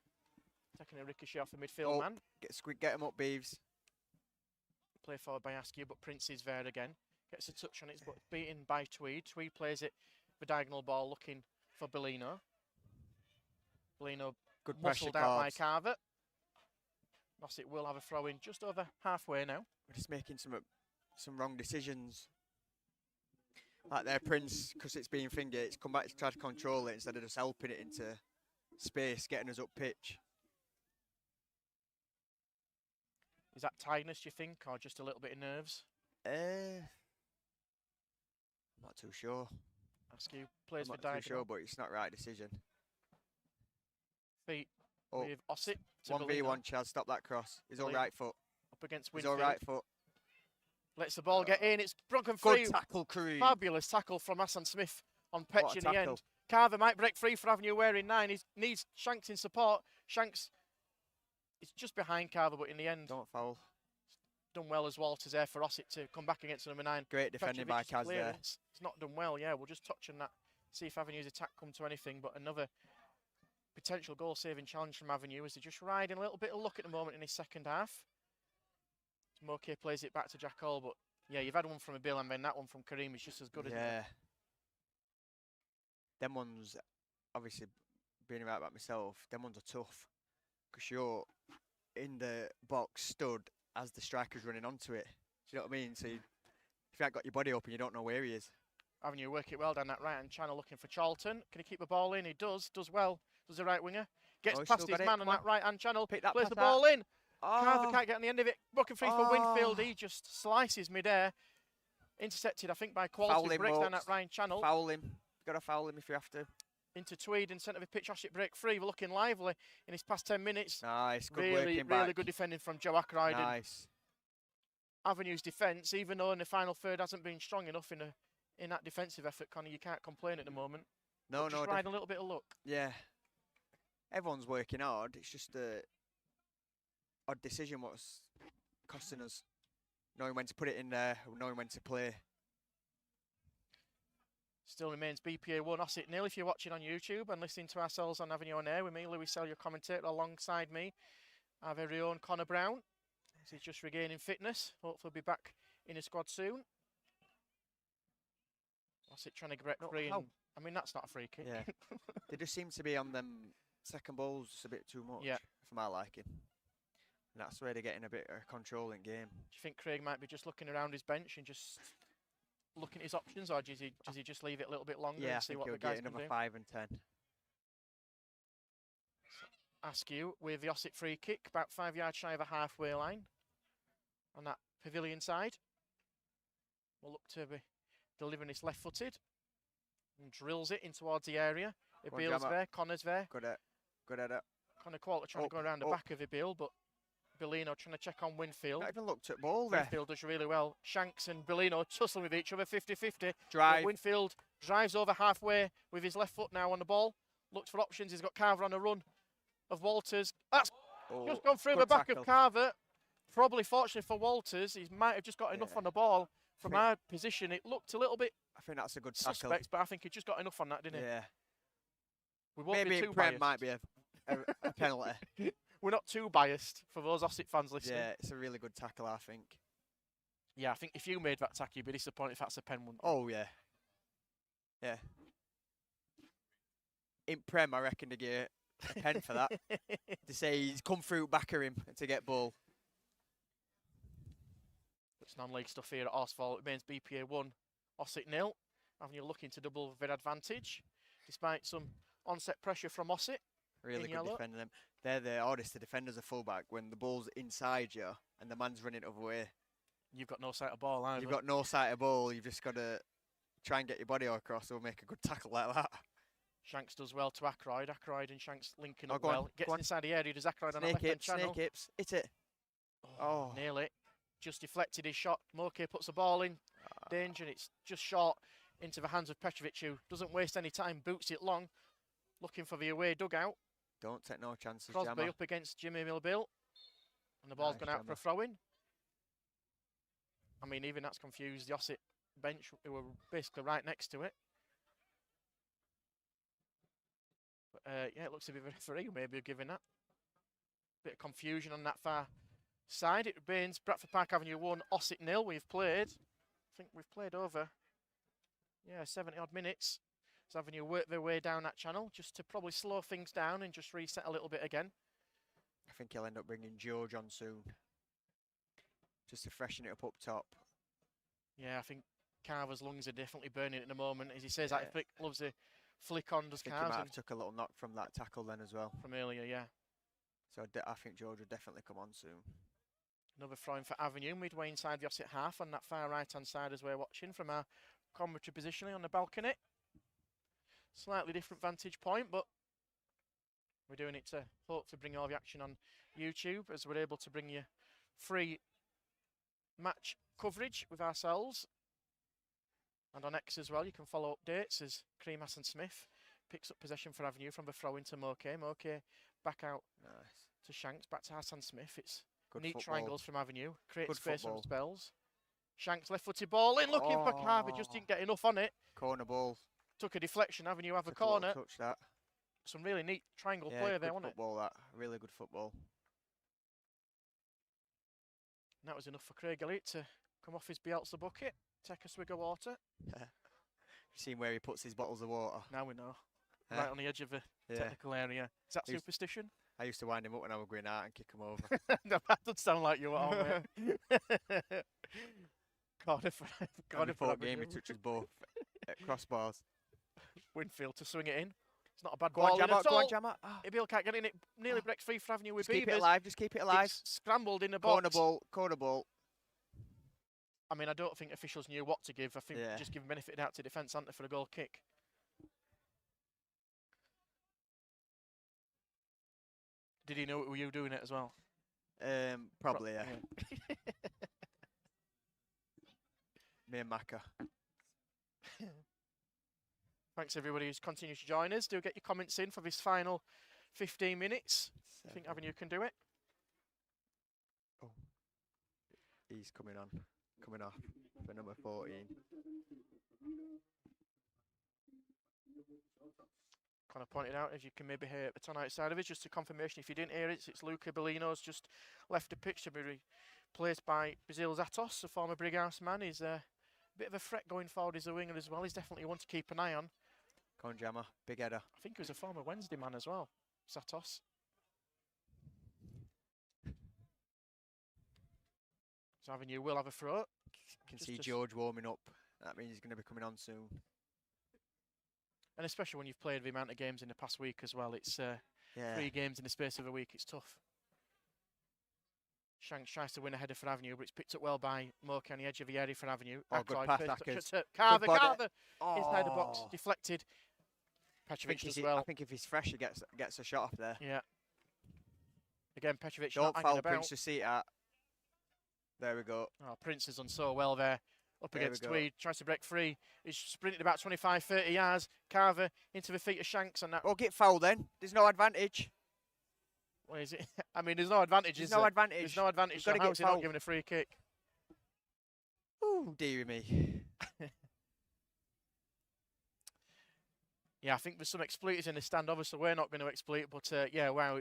Taking a ricochet off the midfield man. Get him up, Beeves. Play forward by Askew, but Prince is there again. Gets a touch on it, but beaten by Tweed. Tweed plays it, the diagonal ball, looking for Bellino. Bellino good muscled out by Carver. Ossett will have a throw-in just over halfway now. We're just making some wrong decisions. Like there, Prince, because it's being fingered, it's come back to try to control it instead of just helping it into space, getting us up pitch. Is that tiredness, do you think, or just a little bit of nerves? I'm not too sure. Askew plays for diagonal. Not too sure, but it's not the right decision. Feet with Ossett. 1v1, Chaz, stop that cross. He's all right foot. Up against He's Winfield. all right foot. Lets the ball get in. It's broken free. Good tackle, Creed. Fabulous tackle from Hassan Smith on Petch in the end. Carver might break free for Avenue wearing 9. He needs Shanks in support. Shanks is just behind Carver, but in the end, don't foul. Done well as Walters there for Ossett to come back against number 9. Great defending by Kaz there. It's not done well, yeah. We'll just touch on that, see if Avenue's attack come to anything, but another potential goal-saving challenge from Avenue as they're just riding a little bit of luck at the moment in his second half. Moke plays it back to Jack Hall, but yeah, you've had one from Bill and then that one from Kareem is just as good, isn't it? Yeah. Them ones, obviously, being right about myself, them ones are tough because you're in the box stood as the striker's running onto it. Do you know what I mean? So if you haven't got your body open, you don't know where he is. Avenue work it well down that right-hand channel looking for Charlton. Can he keep the ball in? He does well. Does the right winger. Gets past his man on that right-hand channel. Plays the ball in. Carver can't get on the end of it. Broken free for Winfield. He just slices mid-air. Intercepted, I think, by Quality. Breaks down that right channel. Foul him. You've got to foul him if you have to. Into Tweed and centre of the pitch. Ossett break free. We're looking lively in his past 10 minutes. Nice. Good working back. Really good defending from Joe Ackroyd. Nice. Avenue's defence, even though in the final third hasn't been strong enough in that defensive effort, Connie, you can't complain at the moment. No, just riding a little bit of luck. Yeah. Everyone's working hard. It's just a odd decision what's costing us. knowing when to put it in there, knowing when to play. Still remains BPA 1, Ossett 0. If you're watching on YouTube and listening to ourselves on Avenue on Air with me, Louis Sell, your commentator, alongside me, our very own Connor Brown. He's just regaining fitness. Hopefully be back in the squad soon. Ossett trying to get free. I mean, that's not a free kick. Yeah. They just seem to be on them second balls just a bit too much, for my liking. And that's where they're getting a bit of control in game. Do you think Craig might be just looking around his bench and just looking at his options, or does he just leave it a little bit longer and see what the guys can do? Another 5 and 10. Ask you, with the Ossett free kick, about 5 yards shy of a halfway line on that pavilion side. We'll look to be delivering this left-footed and drills it in towards the area. Ibil's there, Connor's there. Good at it. Connor Quarter trying to go around the back of Ibil, but Bellino trying to check on Winfield. Not even looked at ball there. Winfield does really well. Shanks and Bellino tussling with each other, 50-50. Drive. Winfield drives over halfway with his left foot now on the ball. Looks for options. He's got Carver on a run of Walters. That's just gone through the back of Carver. Probably fortunate for Walters. He might have just got enough on the ball. From our position, it looked a little bit I think that's a good tackle. Suspect, but I think he just got enough on that, didn't he? Yeah. We won't Maybe be too Prem biased. might be a penalty. We're not too biased for those Ossett fans listening. Yeah, it's a really good tackle, I think. Yeah, I think if you made that tackle, you'd be disappointed if that's a pen one. Oh, yeah. Yeah. In Prem, I reckon they get a pen for that. To say he's come through back of him to get ball. It's non-league stuff here at Horsfall. It remains BPA 1, Ossett 0. Avenue looking to double their advantage, despite some onset pressure from Ossett. Really good defending them. They're the hardest to defend as a fullback when the ball's inside you and the man's running the other way. You've got no sight of ball either. You've got no sight of ball. You've just got to try and get your body across or make a good tackle like that. Shanks does well to Ackroyd. Ackroyd and Shanks linking up go well. on, Gets inside the area. Does Ackroyd on the Snake left-hand channel? Snake hips. Hit it. Oh. Nearly. Just deflected his shot. Moke puts the ball in. Danger. And it's just short into the hands of Petrovic, who doesn't waste any time. Boots it long. Looking for the away dugout. Don't take no chances, Crosby Jammer. up against Jimmy Millbill. And the ball's gone out for a throw-in. I mean, even that's confused the Ossett bench, who were basically right next to it. But, yeah, it looks to be the referee who may be giving that. Bit of confusion on that far side. It remains Bradford Park Avenue 1, Ossett 0. We've played, I think we've played over, 70-odd minutes. So Avenue work their way down that channel just to probably slow things down and just reset a little bit again. I think he'll end up bringing George on soon. Just to freshen it up top. Yeah, I think Carver's lungs are definitely burning at the moment. As he says, that flick loves the flick on, does I think he Carver. might have took a little knock from that tackle then as well. From earlier, yeah. So I think George will definitely come on soon. Another throw-in for Avenue, midway inside the Ossett half on that far right-hand side as we're watching from our commentary positioning on the balcony. Slightly different vantage point, but we're doing it to hope to bring all the action on YouTube as we're able to bring you free match coverage with ourselves. And on X as well, you can follow updates as Kareem Hassan-Smith picks up possession for Avenue from the throw into Moke. Moke back out to Shanks, back to Hassan-Smith. It's good neat football. Triangles from Avenue, create space from spells. Shanks left-footed ball in, looking for Carver, just didn't get enough on it. Corner ball. Took a deflection, Avenue have a corner. Touch that. Some really neat triangle play there, wasn't it? Football, that. Really good football. And that was enough for Craig Elliott to come off his Bielsa bucket, take a swig of water. You've seen where he puts his bottles of water. Now we know. Right on the edge of the technical area. Is that superstition? I used to wind him up when I was going out and kick him over. No, that doesn't sound like you at all, mate. Corner for game, he touches both crossbars. Winfield to swing it in. It's not a bad go ball on, Jammer, at all. go on, Jammer. Ibil can't get in it. Nearly breaks free for Avenue with just Beavers. Keep it alive, just keep it alive. It's scrambled in the box. Corner ball. I mean, I don't think officials knew what to give. I think just give benefit out to defence, aren't they, for a goal kick. Did he know it were you doing it as well? Probably, yeah. Me and Macca. Thanks everybody who's continued to join us. Do get your comments in for this final 15 minutes. I think Avenue can do it. Oh. He's coming off for number 14. Kind of pointed out, as you can maybe hear the ton outside of it, just a confirmation. If you didn't hear it, it's Luca Bellino's just left the pitch to be replaced by Brazil's Atos, a former Brighouse man. He's a bit of a threat going forward as a winger as well. He's definitely one to keep an eye on. Go on, Jammer. Big header. I think he was a former Wednesday man as well, Satos. So Avenue will have a throw. Can see George warming up. That means he's going to be coming on soon. And especially when you've played the amount of games in the past week as well. It's 3 games in the space of a week. It's tough. Shanks tries to win a header for Avenue, but it's picked up well by Moki on the edge of the area for Avenue. Oh, good pass, Ackers. Carver. Oh. Inside the box, deflected. Petrovic as well. I think if he's fresh, he gets a shot off there. Yeah. Again, Petrovic Don't not foul hanging about. Prince Osite. There we go. Oh, Prince has done so well there. Up against Tweed, tries to break free. He's sprinted about 25, 30 yards. Carver into the feet of Shanks and that. Oh, get fouled then. There's no advantage. What is it? I mean, there's no advantage, There's no advantage. There's no advantage. So how is he not giving a free kick? Ooh, dear me. Yeah, I think there's some exploiters in the stand. Obviously, we're not going to exploit, but yeah, wow.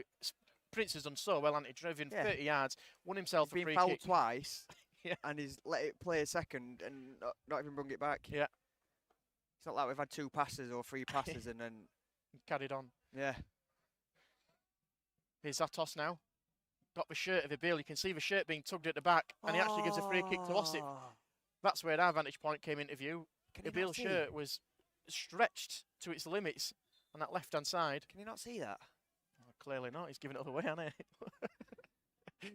Prince has done so well, hasn't he? Driven 30 yards, won himself a free kick. He's been fouled twice. Yeah. And he's let it play a second and not even bring it back. Yeah. It's not like we've had 2 passes or 3 passes and then carried on. Yeah. Here's Atos now. Got the shirt of Ibil. You can see the shirt being tugged at the back, and he actually gives a free kick to Ossett. That's where our vantage point came into view. Ibil's shirt was stretched to its limits on that left-hand side. Can you not see that? Oh, clearly not. He's giving it all away, hasn't he?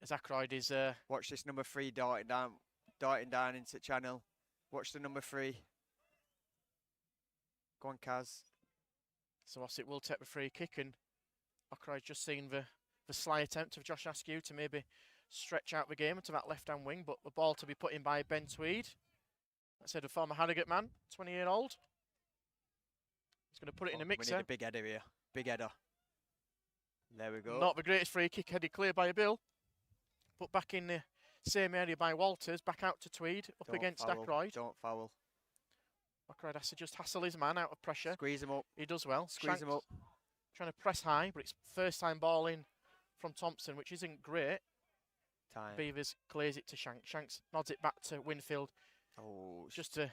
As Ackroyd is... Watch this number 3 darting down into the channel. Watch the number 3. Go on, Kaz. So Ossett will take the free kick, and Ackroyd's just seen the sly attempt of Josh Askew to maybe stretch out the game into that left-hand wing, but the ball to be put in by Ben Tweed. I said a former Harrogate man, 20-year-old. He's going to put it in the mixer. We need a big header here. Big header. There we go. Not the greatest free kick, headed clear by Bill. Put back in the same area by Walters, back out to Tweed, up against Ackroyd. Don't foul. Ackroyd has to just hassle his man out of pressure. Squeeze him up. He does well. Squeeze him up. Trying to press high, but it's first time ball in from Thompson, which isn't great. Time. Beavers clears it to Shanks. Shanks nods it back to Winfield. Oh, just to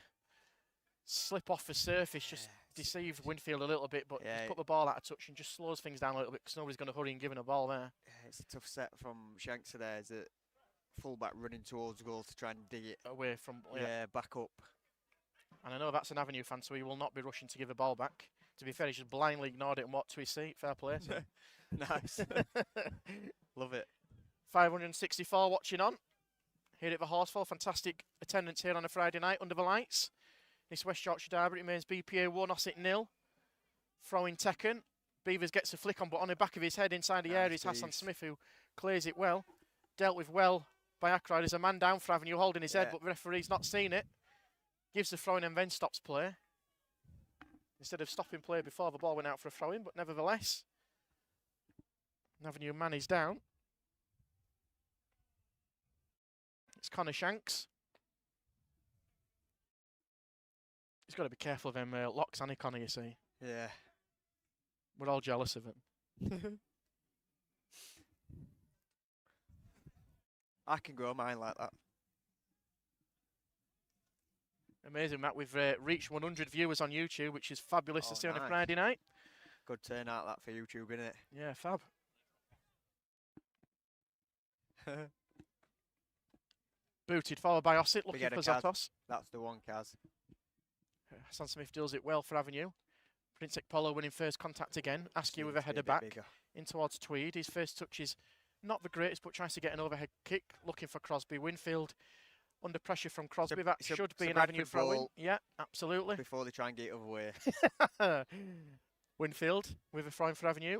slip off the surface, just deceive Winfield a little bit, but yeah, put the ball out of touch and just slows things down a little bit because nobody's going to hurry and give him a ball there. Yeah, it's a tough set from Shanks there. Is it fullback running towards goal to try and dig it away from back up. And I know that's an Avenue fan, so he will not be rushing to give the ball back. To be fair, he just blindly ignored it and walked to his seat. Fair play. So. Nice. Love it. 564 watching on. Here at the Horsfall. Fantastic attendance here on a Friday night under the lights. This West Yorkshire derby remains BPA 1, Ossett 0. Throwing Tekken. Beavers gets a flick on, but on the back of his head inside the area is Hassan Smith, who clears it well. Dealt with well by Ackroyd. There's a man down for Avenue holding his head, but the referee's not seen it. Gives the throw-in and then stops play. Instead of stopping play before the ball went out for a throw-in, but nevertheless, Avenue man is down. It's Connor Shanks. He's got to be careful of him locks, hasn't he, Connor, you see? Yeah. We're all jealous of him. I can grow mine like that. Amazing, Matt. We've reached 100 viewers on YouTube, which is fabulous to see on a Friday night. Good turnout that for YouTube, isn't it? Yeah, fab. Booted forward by Ossett, looking for Zatos. That's the one, Kaz. Hassan Smith does it well for Avenue. Prince Polo winning first contact again. Askew with a header back in towards Tweed. His first touch is not the greatest, but tries to get an overhead kick. Looking for Crosby. Winfield under pressure from Crosby. That should be an Avenue throw-in. Yeah, absolutely. Before they try and get it other way. Winfield with a throw-in for Avenue.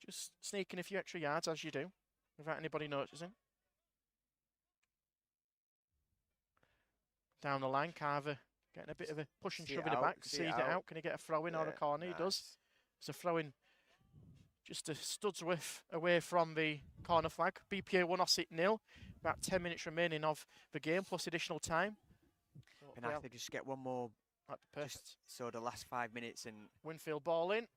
Just sneaking a few extra yards, as you do, without anybody noticing. Down the line, Carver getting a bit of a push and shove in the back. Sees it out. Can he get a throw-in or a corner? Nice. He does. It's a throw-in Just a stud's width away from the corner flag. BPA 1, Ossett 0. About 10 minutes remaining of the game, plus additional time. Be nice to just get one more, Just so the last 5 minutes and... Winfield ball in.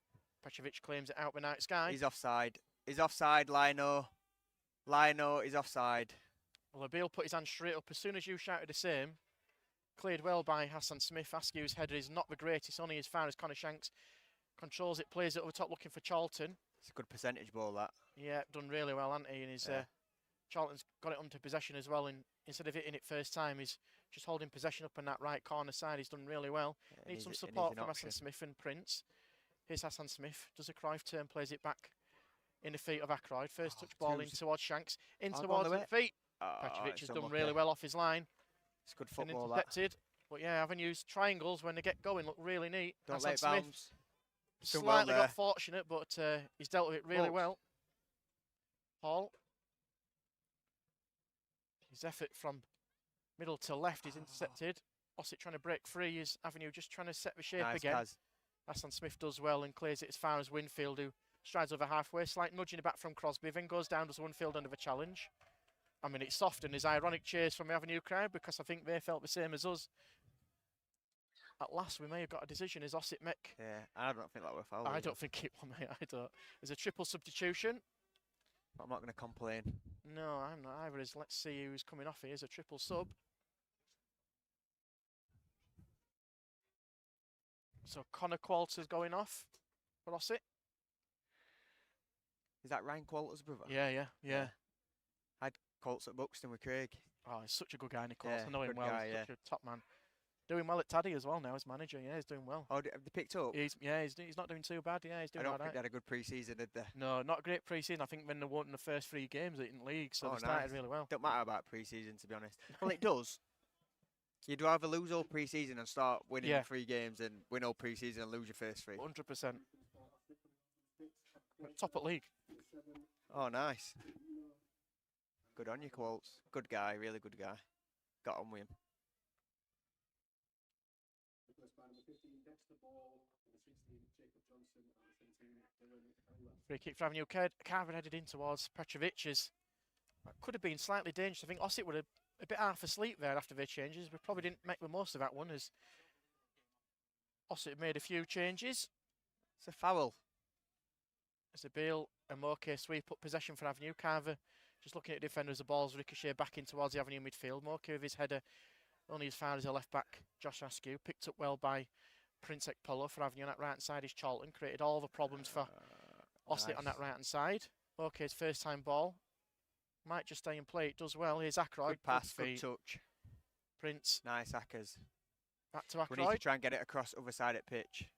Petrovic claims it out the night sky. He's offside. He's offside, Lino. Lino is offside. Well, Abil put his hand straight up as soon as you shouted the same. Cleared well by Hassan Smith. Askew's header is not the greatest, only as far as Connor Shanks controls it, plays it over top looking for Charlton. It's a good percentage ball, that. Yeah, done really well, hasn't he? And his, Charlton's got it under possession as well, and instead of hitting it first time, he's just holding possession up on that right corner side. He's done really well. Yeah, Needs some support from Hassan Smith and Prince. Here's Hassan Smith, does a Cruyff turn, plays it back in the feet of Ackroyd. First touch ball in towards Shanks, in towards the feet. Petrovic has done really well off his line. It's good football, intercepted. But yeah, Avenue's triangles, when they get going, look really neat. Don't let it bounce. Slightly got fortunate, but he's dealt with it really well. Hall. His effort from middle to left is intercepted. Ossett trying to break free. Is Avenue just trying to set the shape again. Hassan Smith does well and clears it as far as Winfield, who strides over halfway. Slight nudging it back from Crosby, then goes down, does Winfield under the challenge. I mean, it's soft and there's ironic cheers from the Avenue crowd because I think they felt the same as us. At last, we may have got a decision. Is Ossett Mick? Yeah, I don't think that were foul. I don't think it will, mate. I don't. There's a triple substitution. But I'm not going to complain. No, I'm not either. Let's see who's coming off here. Here's a triple sub. So Connor Qualter's going off for Ossett. Is that Ryan Qualter's brother? Yeah. I had Colts at Buxton with Craig. Oh, he's such a good guy, Nichols. Yeah, I know him well. guy, He's such a top man. Doing well at Taddy as well now as manager. Yeah, he's doing well. Oh, have they picked up? He's not doing too bad. Yeah, he's doing I all don't think they had a good pre-season, did they? No, not a great pre-season. I think when they won the first 3 games in league, so they started really well. Don't matter about pre-season, to be honest. Well, it does. You'd rather lose all pre-season and start winning 3 games than win all pre-season and lose your first 3. 100%. Top at league. Oh, nice. Good on you, Qualts. Good guy, really good guy. Got on with him. Free kick for Avenue. Carver headed in towards Petrovic's. Could have been slightly dangerous. I think Ossett were a bit half asleep there after their changes. We probably didn't make the most of that one as Ossett made a few changes. It's a foul. As a Beale and Moke sweep up possession for Avenue. Carver just looking at the defender as the ball's ricochet back in towards the Avenue midfield. Moke with his header only as far as the left back, Josh Askew. Picked up well by Prince Ekpolo for Avenue on that right hand side. Is Charlton created all the problems for Ossett on that right hand side. Moke's first time ball. Might just stay and play. It does well. Here's Ackroyd. Good pass, good touch. Prince. Nice Ackers. Back to Ackroyd. We need to try and get it across other side at pitch.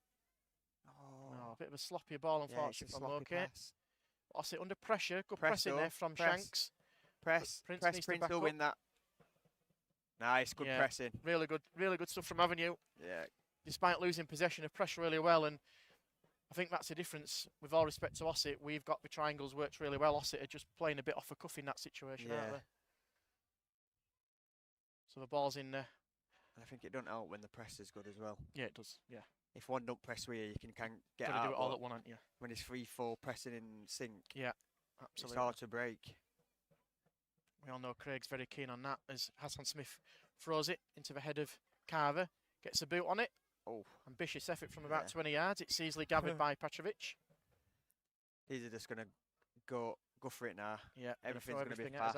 Oh, a bit of a sloppy ball, unfortunately, from Moke. Ossett under pressure. Good pressing there from Shanks. Prince will win that. Nice, good pressing. Really good stuff from Avenue. Yeah. Despite losing possession, of pressure really well, and I think that's the difference. With all respect to Ossett, we've got the triangles worked really well. Ossett are just playing a bit off a cuff in that situation, aren't they? So the ball's in there. I think it doesn't help when the press is good as well. Yeah, it does. Yeah. If one don't press with you, you can get Gotta out. do it all at one, aren't you? When it's 3-4 pressing in sync. Yeah, absolutely. It's hard to break. We all know Craig's very keen on that as Hassan Smith throws it into the head of Carver. Gets a boot on it. Oh. Ambitious effort from about 20 yards. It's easily gathered by Petrovic. These are just going to go for it now. Yeah, everything's going to be fast.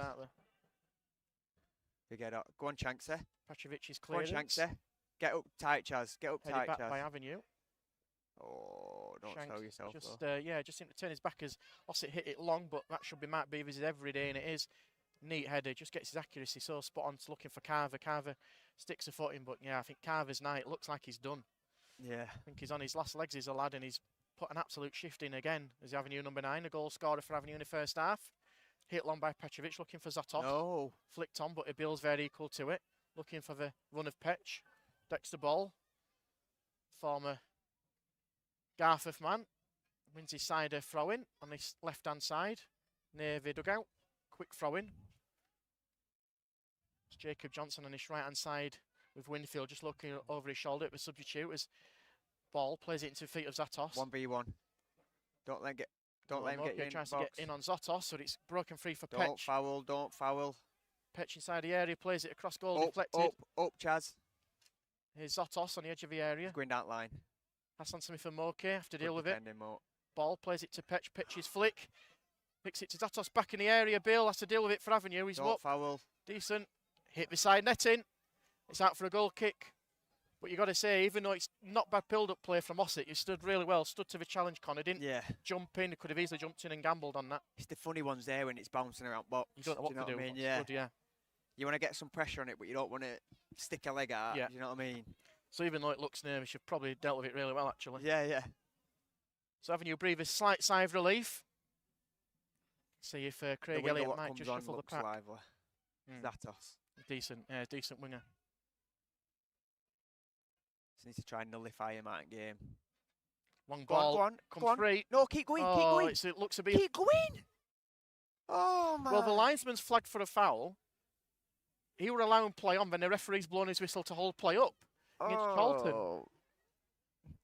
You get up. Go on, Chanksy. Petrovic's clearance. Go on, Chanksy. Get up tight, Chaz. Get up tight, back Chaz. by Avenue. Oh, don't tell yourself. Just seemed to turn his back as Ossett hit it long, but that should be Matt Beaver's every day, and it is. Neat header, just gets his accuracy so spot on. Looking for Carver. Carver sticks a foot in, but yeah, I think Carver's night looks like he's done. Yeah. I think he's on his last legs as a lad, and he's put an absolute shift in again as Avenue number 9, a goal scorer for Avenue in the first half. Hit long by Petrovic, looking for Zatov. No. Flicked on, but Abil's very equal to it. Looking for the run of Petch. Dexter Ball. Former Garforth man. Wins his side throw-in on this left-hand side. Near the dugout. Quick throw-in. It's Jacob Johnson on his right-hand side with Winfield just looking over his shoulder at the substitute as Ball plays it into the feet of Zatos. 1v1. Don't Don't let him get you in tries the to box. get in on Zotos, but it's broken free for Don't Petch. foul, don't foul. Petch inside the area, plays it across goal, deflected. Up, Chaz. Here's Zotos on the edge of the area. He's going down line. Hassan Smith and Moke have to deal with it. Mo. Ball, plays it to Petch. Petch's flick. Picks it to Zotos back in the area. Bill has to deal with it for Avenue. He's Don't up. foul. Decent. Hit beside netting. It's out for a goal kick. But you got to say, even though it's not bad build-up play from Ossett, you stood really well. Stood to the challenge, Connor. Didn't jump in. Could have easily jumped in and gambled on that. It's the funny ones there when it's bouncing around box. You don't know what to do. I mean? It's Yeah. good, yeah. You want to get some pressure on it, but you don't want to stick a leg out. Yeah. You know what I mean? So even though it looks nervous, you've probably dealt with it really well, actually. Yeah. So Avenue breathe a slight sigh of relief. See if Craig Elliott might just shuffle the pack. Lively. Zatos. Decent winger. Just need to try and nullify him out of game. Long ball. Go on. Free. No, keep going, keep going. It looks a bit. Keep going. Oh, man. Well, the linesman's flagged for a foul. He would allow him play on, then the referee's blown his whistle to hold play up against Charlton.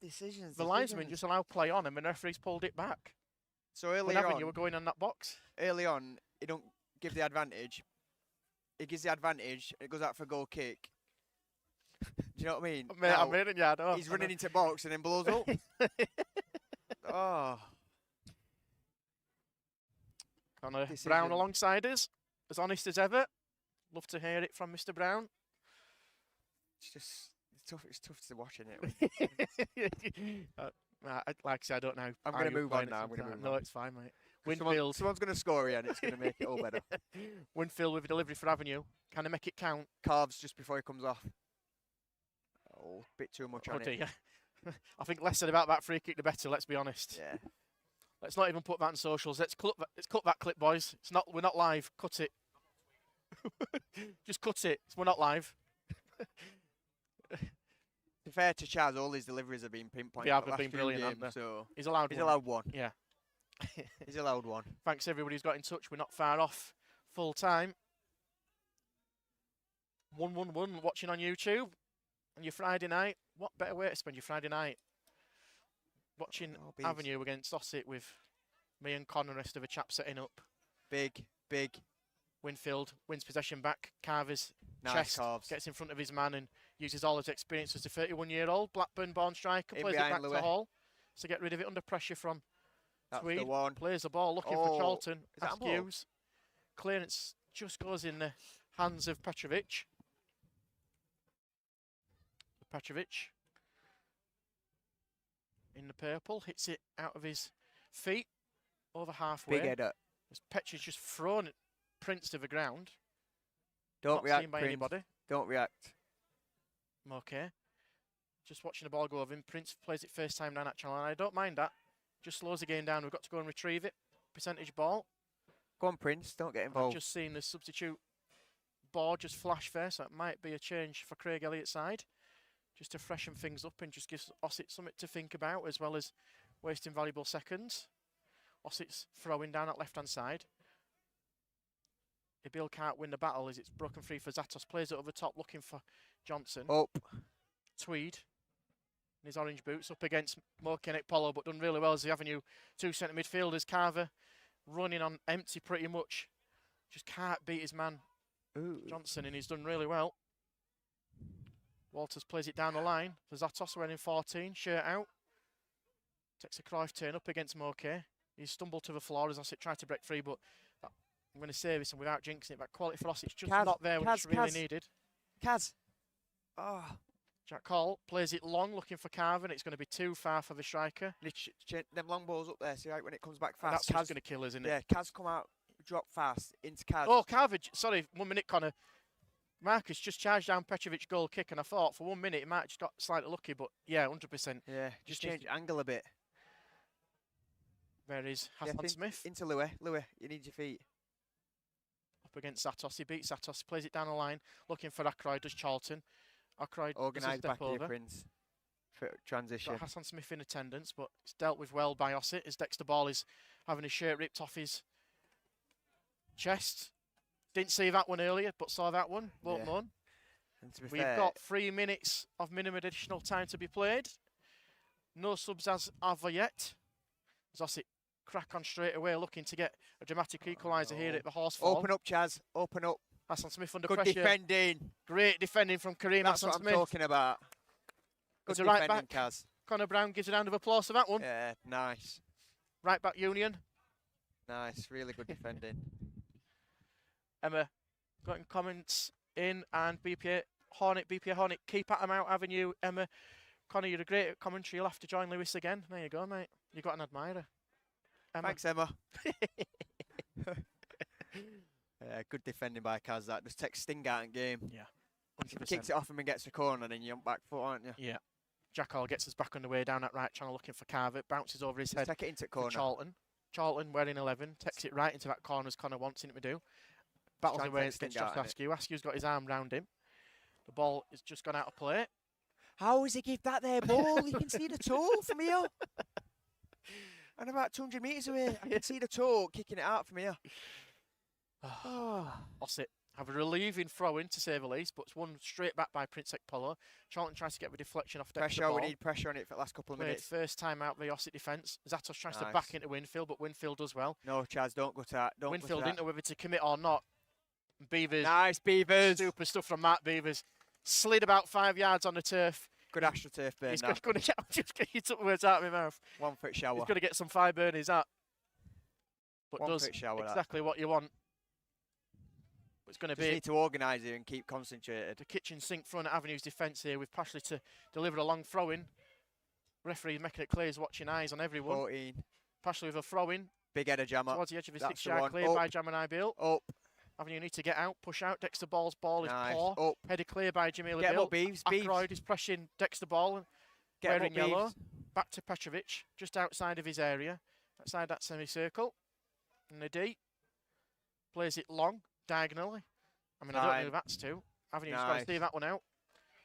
Decisions. The linesman just allowed play on, and then the referee's pulled it back. So early on, you were going on that box. Early on, he don't give the advantage. He gives the advantage. It goes out for a goal kick. Do you know what I mean? I'm in, yeah, I know. He's running into box and then blows up. Oh. Connor Brown alongside us, as honest as ever. Love to hear it from Mr. Brown. It's tough. It's tough to watch, isn't it? Like I said, I don't know. I'm going to move on now. No, it's fine, mate. Winfield. Someone's going to score here, and it's going to make it all better. Winfield with a delivery for Avenue. Can I make it count? Carves just before he comes off. Oh, bit too much on it. I think less said about that free kick, the better. Let's be honest. Yeah. Let's not even put that on socials. Let's cut that clip, boys. We're not live. Cut it. Just cut it. We're not live. To be fair to Chaz, all his deliveries have been pinpointed. They have been brilliant, haven't they? So he's allowed one. Yeah. He's allowed one. Thanks everybody who's got in touch. We're not far off full time. 111 watching on YouTube. And your Friday night, what better way to spend your Friday night? Watching Avenue against Ossett with me and Con and the rest of the chaps setting up. Big. Winfield wins possession back. Carver's Nice chest, gets in front of his man and uses all his experience as a 31-year-old Blackburn-born striker. Plays it back to Hall to get rid of it under pressure from Tweed. Plays the ball, looking for Charlton. Askews. Clearance just goes in the hands of Petrovic. In the purple, hits it out of his feet, over halfway. Big header. As Petrovic just thrown Prince to the ground. Don't react, seen by Prince. anybody. Don't react. Okay. Just watching the ball go over him. Prince plays it first time down that channel, and I don't mind that. Just slows the game down. We've got to go and retrieve it. Percentage ball. Go on, Prince. Don't get involved. I've just seen the substitute board just flash there, so it might be a change for Craig Elliott's side. Just to freshen things up and just gives Ossett something to think about, as well as wasting valuable seconds. Ossett's throwing down that left-hand side. Ibil can't win the battle as it's broken free for Zatos. Plays it over the top, looking for Johnson. Up. Tweed in his orange boots up against Mokenik Polo, but done really well as the Avenue 2 centre midfielders. Carver running on empty pretty much. Just can't beat his man Johnson, and he's done really well. Walters plays it down the line for Zatos, wearing 14, shirt out. Takes a Cruyff turn up against Moke. He's stumbled to the floor as Ossett tried to break free, but I'm going to say this and without jinxing it, that quality for Ossett's just not there when it's really needed. Kaz. Oh. Jack Hall plays it long, looking for Carver, and it's going to be too far for the striker. Them long balls up there, see, right, when it comes back fast. That's what's going to kill us, isn't it? Yeah, Kaz come out, drop fast into Kaz. Oh, Carver, sorry, 1 minute, Connor. Marcus just charged down Petrovic goal kick, and I thought for 1 minute he might have just got slightly lucky, but yeah, 100%. Yeah, just change angle a bit. There is Hassan Smith. Into Louis. Louis, you need your feet. Up against Zatos. He beats Zatos, plays it down the line, looking for Ackroyd, does Charlton. Ackroyd organised back over. here, Prince. For transition. Got Hassan Smith in attendance, but it's dealt with well by Ossett as Dexter Ball is having his shirt ripped off his chest. Didn't see that one earlier, but saw that one. Won't moan. We've got 3 minutes of minimum additional time to be played. No subs as of yet. As Ossett crack on straight away, looking to get a dramatic equaliser here at the Horsfall. Open up, Chaz. Open up. Hassan Smith under Good pressure. defending. Great defending from Kareem That's Hassan what Smith. I'm talking about. Good It's a right defending, back. Kaz. Connor Brown gives a round of applause for that one. Yeah, nice. Right back Union. Nice, really good defending. Emma, got any comments in, and BPA Hornet, keep at them out, haven't you, Emma? Connor, you're a great at commentary. You'll have to join Lewis again. There you go, mate. You got an admirer. Emma. Thanks, Emma. Good defending by Kaz. That just takes sting out in game. Yeah, 100%. Kicks it off him and gets a corner, and then you're on back foot, aren't you? Yeah. Jack Hall gets us back underway down that right channel looking for Carver. Bounces over his head. Take it into for corner. Charlton. Charlton wearing 11. Takes it right into that corner as Connor wants him to do. Battles away against Josh Askew. Askew's got his arm round him. The ball has just gone out of play. How has he give that there ball? You can see the toe from here. And about 200 metres away, I can see the toe kicking it out from here. Ossett have a relieving throw-in, to say the least, but it's one straight back by Prince Polo. Charlton tries to get the deflection off Dexter Pressure, ball. we need pressure on it for the last couple of minutes. First time out the Ossett defence. Zatos tries to Nice. back into Winfield, but Winfield does well. No, Chaz, don't go to that. Winfield didn't know whether to commit or not. Beavers. Nice, Beavers. Super stuff from Matt Beavers. Slid about 5 yards on the turf. Good AstroTurf burn. He's going to get, just get you took the words out of my mouth. 1 foot shower. He's going to get some fire burnies that. But 1 does foot shower. exactly what you want. It's going to Just be need to organise it and keep concentrated. the kitchen sink front at Avenue's defence here with Pashley to deliver a long throw-in. Referee making it clear he's watching eyes on everyone. 14. Pashley with a throw-in Big header jammer. towards the edge of his That's the 6-yard one. clear Up. by Jam and Ibil. Up. Avenue need to get out, push out. Dexter Ball's ball is Nice. poor. Up. Headed clear by Jamila Get him Bill. up, Beeves. Ackroyd is pushing Dexter Ball. Get him wearing up, yellow. Beeves. Back to Petrovic, just outside of his area. Outside that semicircle. And the D. Plays it long, diagonally. I mean, I don't know who that's to. Avenue's got to Nice. see that one out.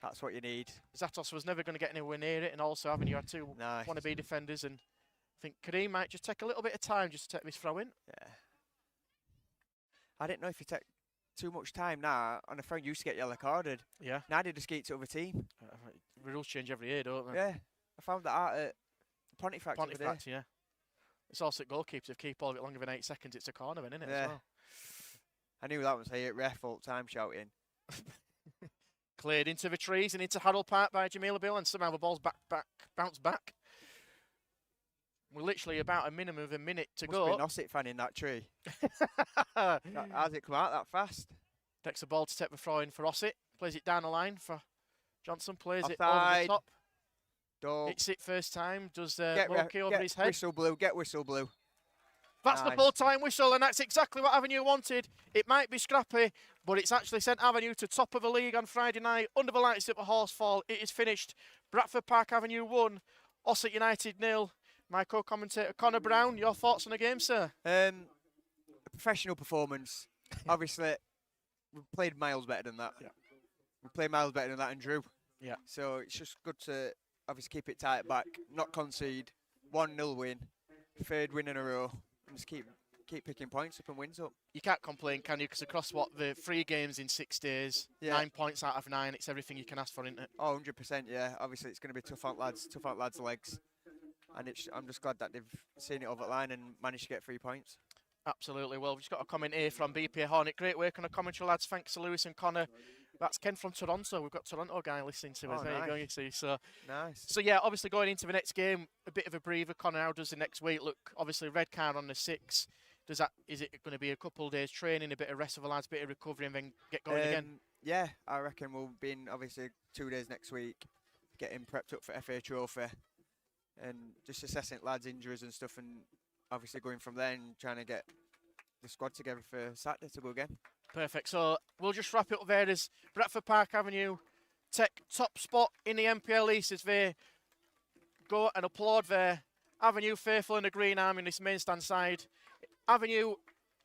That's what you need. Zatos was never going to get anywhere near it, and also Avenue had two Nice. wannabe defenders, and I think Kareem might just take a little bit of time just to take this throw in. Yeah. I didn't know if you take too much time now. On a friend used to get yellow carded. Yeah. Now they just get to other team. Rules change every year, don't they? Yeah. I found that out at Pontefract. the other day. Pontefract, yeah. It's also goalkeepers. If keep all of it longer than 8 seconds, it's a corner, then, isn't it? Yeah. As well. I knew that was here. Ref all the time shouting. Cleared into the trees and into Harold Park by Jamila Bill, and somehow the ball's bounced back. We're literally about a minimum of a minute to Must go. be an Ossett fan in that tree. How's it come out that fast? Takes the ball to take the throw in for Ossett. Plays it down the line for Johnson. Plays it over the Offside. top. Don't. Hits it first time. Does Get Loki over his head. whistle blue. Get whistle blue. That's the Nice. full-time whistle, and that's exactly what Avenue wanted. It might be scrappy, but it's actually sent Avenue to top of the league on Friday night under the lights at the Horsfall. It is finished. Bradford Park Avenue 1, Ossett United 0. My co-commentator Connor Brown, your thoughts on the game, sir? A professional performance. Obviously, we played miles better than that. Yeah. We played miles better than that and drew. Yeah. So it's just good to obviously keep it tight back, not concede. 1-0 win, 3rd win in a row, and just keep picking points up and wins up. You can't complain, can you? Because across the 3 games in 6 days, Yeah. 9 points out of 9, it's everything you can ask for, isn't it? Oh, 100%, yeah. Obviously, it's going to be tough on lads' legs. And I'm just glad that they've seen it over the line and managed to get 3 points. Absolutely. Well, we've just got a comment here from BPA Hornet. Great work on the commentary, lads. Thanks to Lewis and Connor. That's Ken from Toronto. We've got Toronto guy listening to us. Oh, There you go, nice. you see. So Nice. yeah, obviously going into the next game, a bit of a breather. Connor, how does the next week look? Obviously, red card on the 6th. Is it going to be a couple of days training, a bit of rest for the lads, bit of recovery, and then get going again? Yeah, I reckon we'll be in obviously 2 days next week, getting prepped up for FA Trophy, and just assessing lads' injuries and stuff, and obviously going from there and trying to get the squad together for Saturday to go again. Perfect. So we'll just wrap it up there as Bradford Park Avenue take top spot in the NPL East as they go and applaud their Avenue faithful in the green arm in this main stand side. Avenue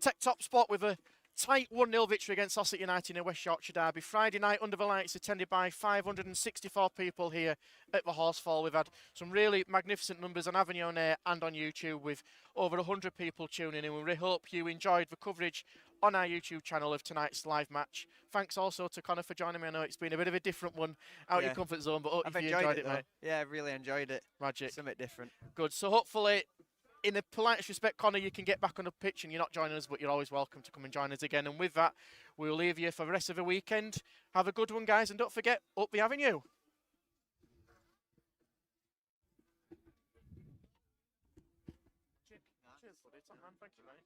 take top spot with a tight 1-0 victory against Ossett United in a West Yorkshire derby. Friday night under the lights, attended by 564 people here at the Horsfall. We've had some really magnificent numbers on Avenue on Air and on YouTube with over 100 people tuning in. We really hope you enjoyed the coverage on our YouTube channel of tonight's live match. Thanks also to Connor for joining me. I know it's been a bit of a different one out your comfort zone, but hope I've you enjoyed it, though. mate. Yeah, I really enjoyed it. Magic. Something different. Good. So hopefully in the politest respect, Connor, you can get back on the pitch and you're not joining us, but you're always welcome to come and join us again. And with that, we'll leave you for the rest of the weekend. Have a good one, guys, and don't forget, up the avenue. Cheers, buddy. Top man. Thank you, mate.